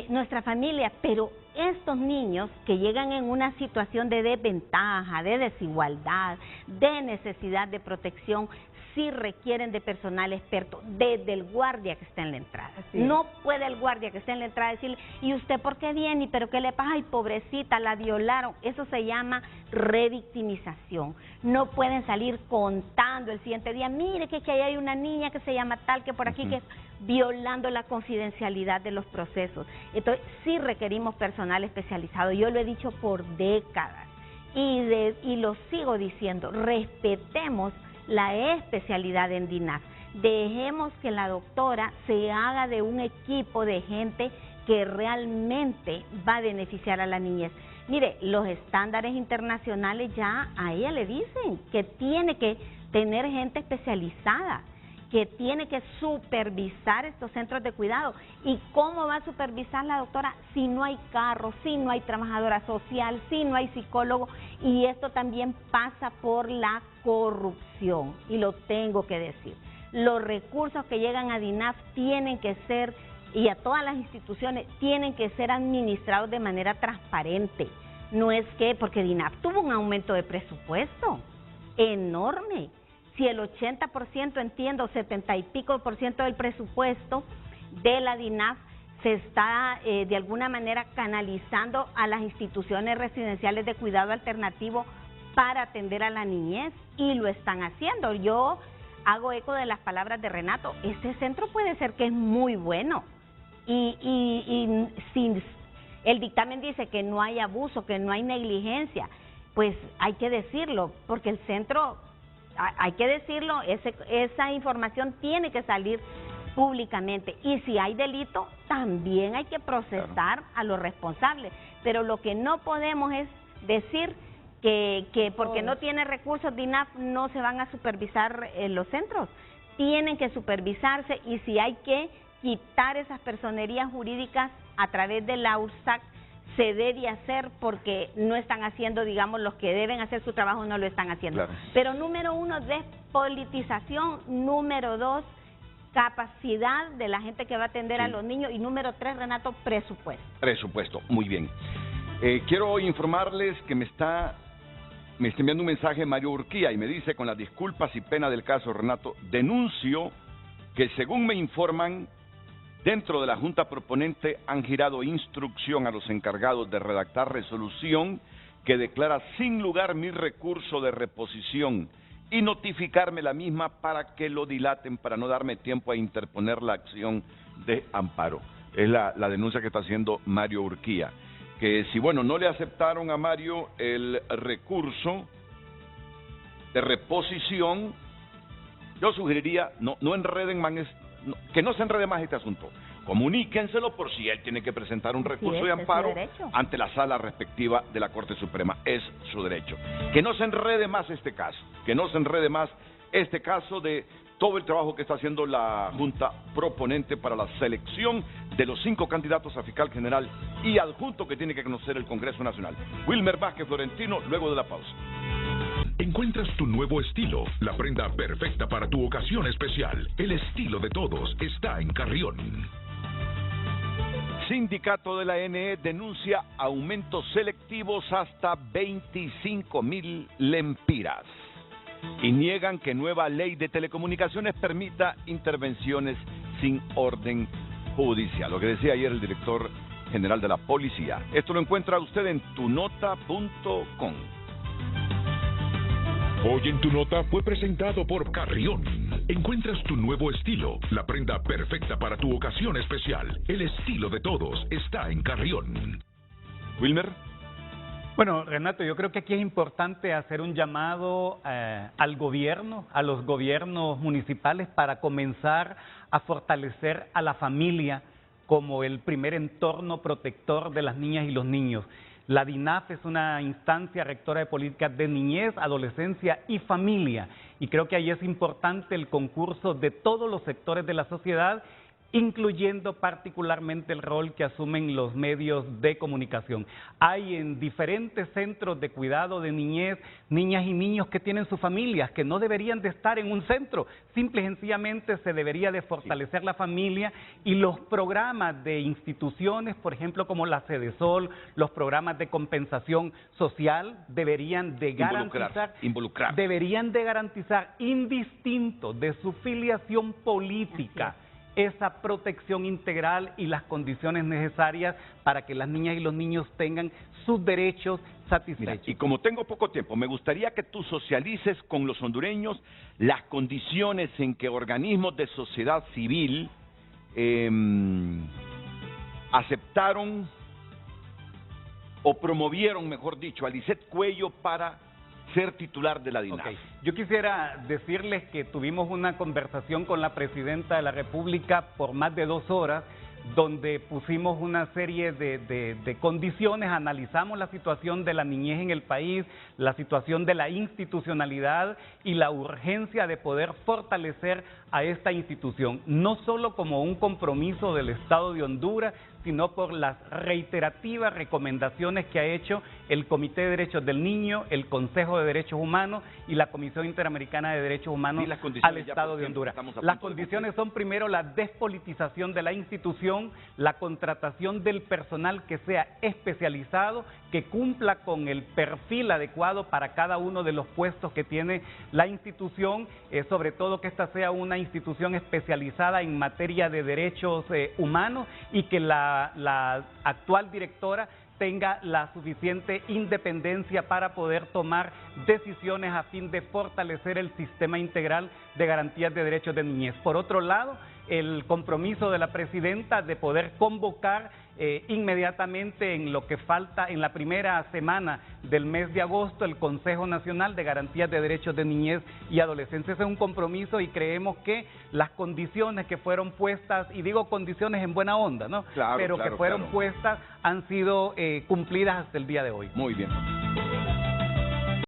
[SPEAKER 7] nuestra familia, pero estos niños que llegan en una situación de desventaja, de desigualdad, de necesidad de protección, sí requieren de personal experto, desde el guardia que está en la entrada. No puede el guardia que está en la entrada decirle, ¿y usted por qué viene? ¿Y pero qué le pasa? ¡Ay, pobrecita, la violaron! Eso se llama revictimización. No pueden salir contando el siguiente día, mire que ahí hay una niña que se llama tal, que por aquí, que violando la confidencialidad de los procesos. Entonces, sí requerimos personal especializado. Yo lo he dicho por décadas y lo sigo diciendo, respetemos la especialidad en DINAF. Dejemos que la doctora se haga de un equipo de gente que realmente va a beneficiar a la niñez. Mire, los estándares internacionales ya a ella le dicen que tiene que tener gente especializada, que tiene que supervisar estos centros de cuidado. ¿Y cómo va a supervisar la doctora si no hay carro, si no hay trabajadora social, si no hay psicólogo? Y esto también pasa por la corrupción, y lo tengo que decir. Los recursos que llegan a DINAF tienen que ser, y a todas las instituciones, tienen que ser administrados de manera transparente. No es que, porque DINAF tuvo un aumento de presupuesto enorme. Si el 80%, entiendo, 70 y pico % del presupuesto de la DINAF se está de alguna manera canalizando a las instituciones residenciales de cuidado alternativo para atender a la niñez, y lo están haciendo. Yo hago eco de las palabras de Renato, este centro puede ser que es muy bueno, y si el dictamen dice que no hay abuso, que no hay negligencia, pues hay que decirlo, porque el centro, hay que decirlo, esa información tiene que salir públicamente, y si hay delito también hay que procesar a los responsables, pero lo que no podemos es decir que porque no tiene recursos DINAF no se van a supervisar los centros. Tienen que supervisarse, y si hay que quitar esas personerías jurídicas a través de la URSSAC, se debe hacer, porque no están haciendo, digamos, los que deben hacer su trabajo no lo están haciendo. Claro. Pero número 1, despolitización; número 2, capacidad de la gente que va a atender a los niños; y número 3, Renato, presupuesto.
[SPEAKER 1] Presupuesto, muy bien. Quiero informarles que me está enviando un mensaje Mario Urquía, y me dice: con las disculpas y pena del caso, Renato, denuncio que, según me informan, dentro de la Junta Proponente han girado instrucción a los encargados de redactar resolución que declara sin lugar mi recurso de reposición, y notificarme la misma para que lo dilaten, para no darme tiempo a interponer la acción de amparo. Es la denuncia que está haciendo Mario Urquía. Que si, bueno, no le aceptaron a Mario el recurso de reposición, yo sugeriría, no enreden más, que no se enrede más este asunto. comuníquenselo por si él tiene que presentar un recurso de amparo ante la sala respectiva de la Corte Suprema. Es su derecho. Que no se enrede más este caso, que no se enrede más este caso de todo el trabajo que está haciendo la Junta proponente para la selección de los 5 candidatos a fiscal general y adjunto que tiene que conocer el Congreso Nacional. Wilmer Vázquez Florentino, luego de la pausa.
[SPEAKER 4] Encuentras tu nuevo estilo, la prenda perfecta para tu ocasión especial. El estilo de todos está en Carrión.
[SPEAKER 1] Sindicato de la NE denuncia aumentos selectivos hasta 25.000 lempiras y niegan que nueva ley de telecomunicaciones permita intervenciones sin orden judicial. Lo que decía ayer el director general de la policía. Esto lo encuentra usted en tunota.com.
[SPEAKER 4] Hoy en Tu Nota fue presentado por Carrión. Encuentras tu nuevo estilo, la prenda perfecta para tu ocasión especial. El estilo de todos está en Carrión.
[SPEAKER 1] Wilmer.
[SPEAKER 2] Bueno, Renato, yo creo que aquí es importante hacer un llamado al gobierno, a los gobiernos municipales para comenzar a fortalecer a la familia como el primer entorno protector de las niñas y los niños. La DINAF es una instancia rectora de políticas de niñez, adolescencia y familia. Y creo que ahí es importante el concurso de todos los sectores de la sociedad, incluyendo particularmente el rol que asumen los medios de comunicación. Hay en diferentes centros de cuidado de niñez, niñas y niños que tienen sus familias, que no deberían de estar en un centro. Simple y sencillamente se debería de fortalecer la familia y los programas de instituciones, por ejemplo, como la Cedesol, los programas de compensación social, deberían de garantizar, deberían de garantizar, indistinto de su filiación política, esa protección integral y las condiciones necesarias para que las niñas y los niños tengan sus derechos satisfechos.
[SPEAKER 1] Mira, y como tengo poco tiempo, me gustaría que tú socialices con los hondureños las condiciones en que organismos de sociedad civil aceptaron o promovieron, mejor dicho, a Lisset Cuello para ser titular de la DINAF.
[SPEAKER 2] Okay. Yo quisiera decirles que tuvimos una conversación con la Presidenta de la República por más de 2 horas, donde pusimos una serie de condiciones, analizamos la situación de la niñez en el país, la situación de la institucionalidad y la urgencia de poder fortalecer a esta institución, no solo como un compromiso del Estado de Honduras, sino por las reiterativas recomendaciones que ha hecho el Comité de Derechos del Niño, el Consejo de Derechos Humanos y la Comisión Interamericana de Derechos Humanos al Estado de Honduras. Las condiciones son primero la despolitización de la institución, la contratación del personal que sea especializado, que cumpla con el perfil adecuado para cada uno de los puestos que tiene la institución, sobre todo que esta sea una institución especializada en materia de derechos humanos y que la actual directora tenga la suficiente independencia para poder tomar decisiones a fin de fortalecer el sistema integral de garantías de derechos de niñez. Por otro lado, el compromiso de la Presidenta de poder convocar inmediatamente en lo que falta en la primera semana del mes de agosto el Consejo Nacional de Garantías de Derechos de Niñez y Adolescencia. Ese es un compromiso y creemos que las condiciones que fueron puestas, y digo condiciones en buena onda, ¿no? Pero que fueron puestas han sido cumplidas hasta el día de hoy.
[SPEAKER 1] Muy bien.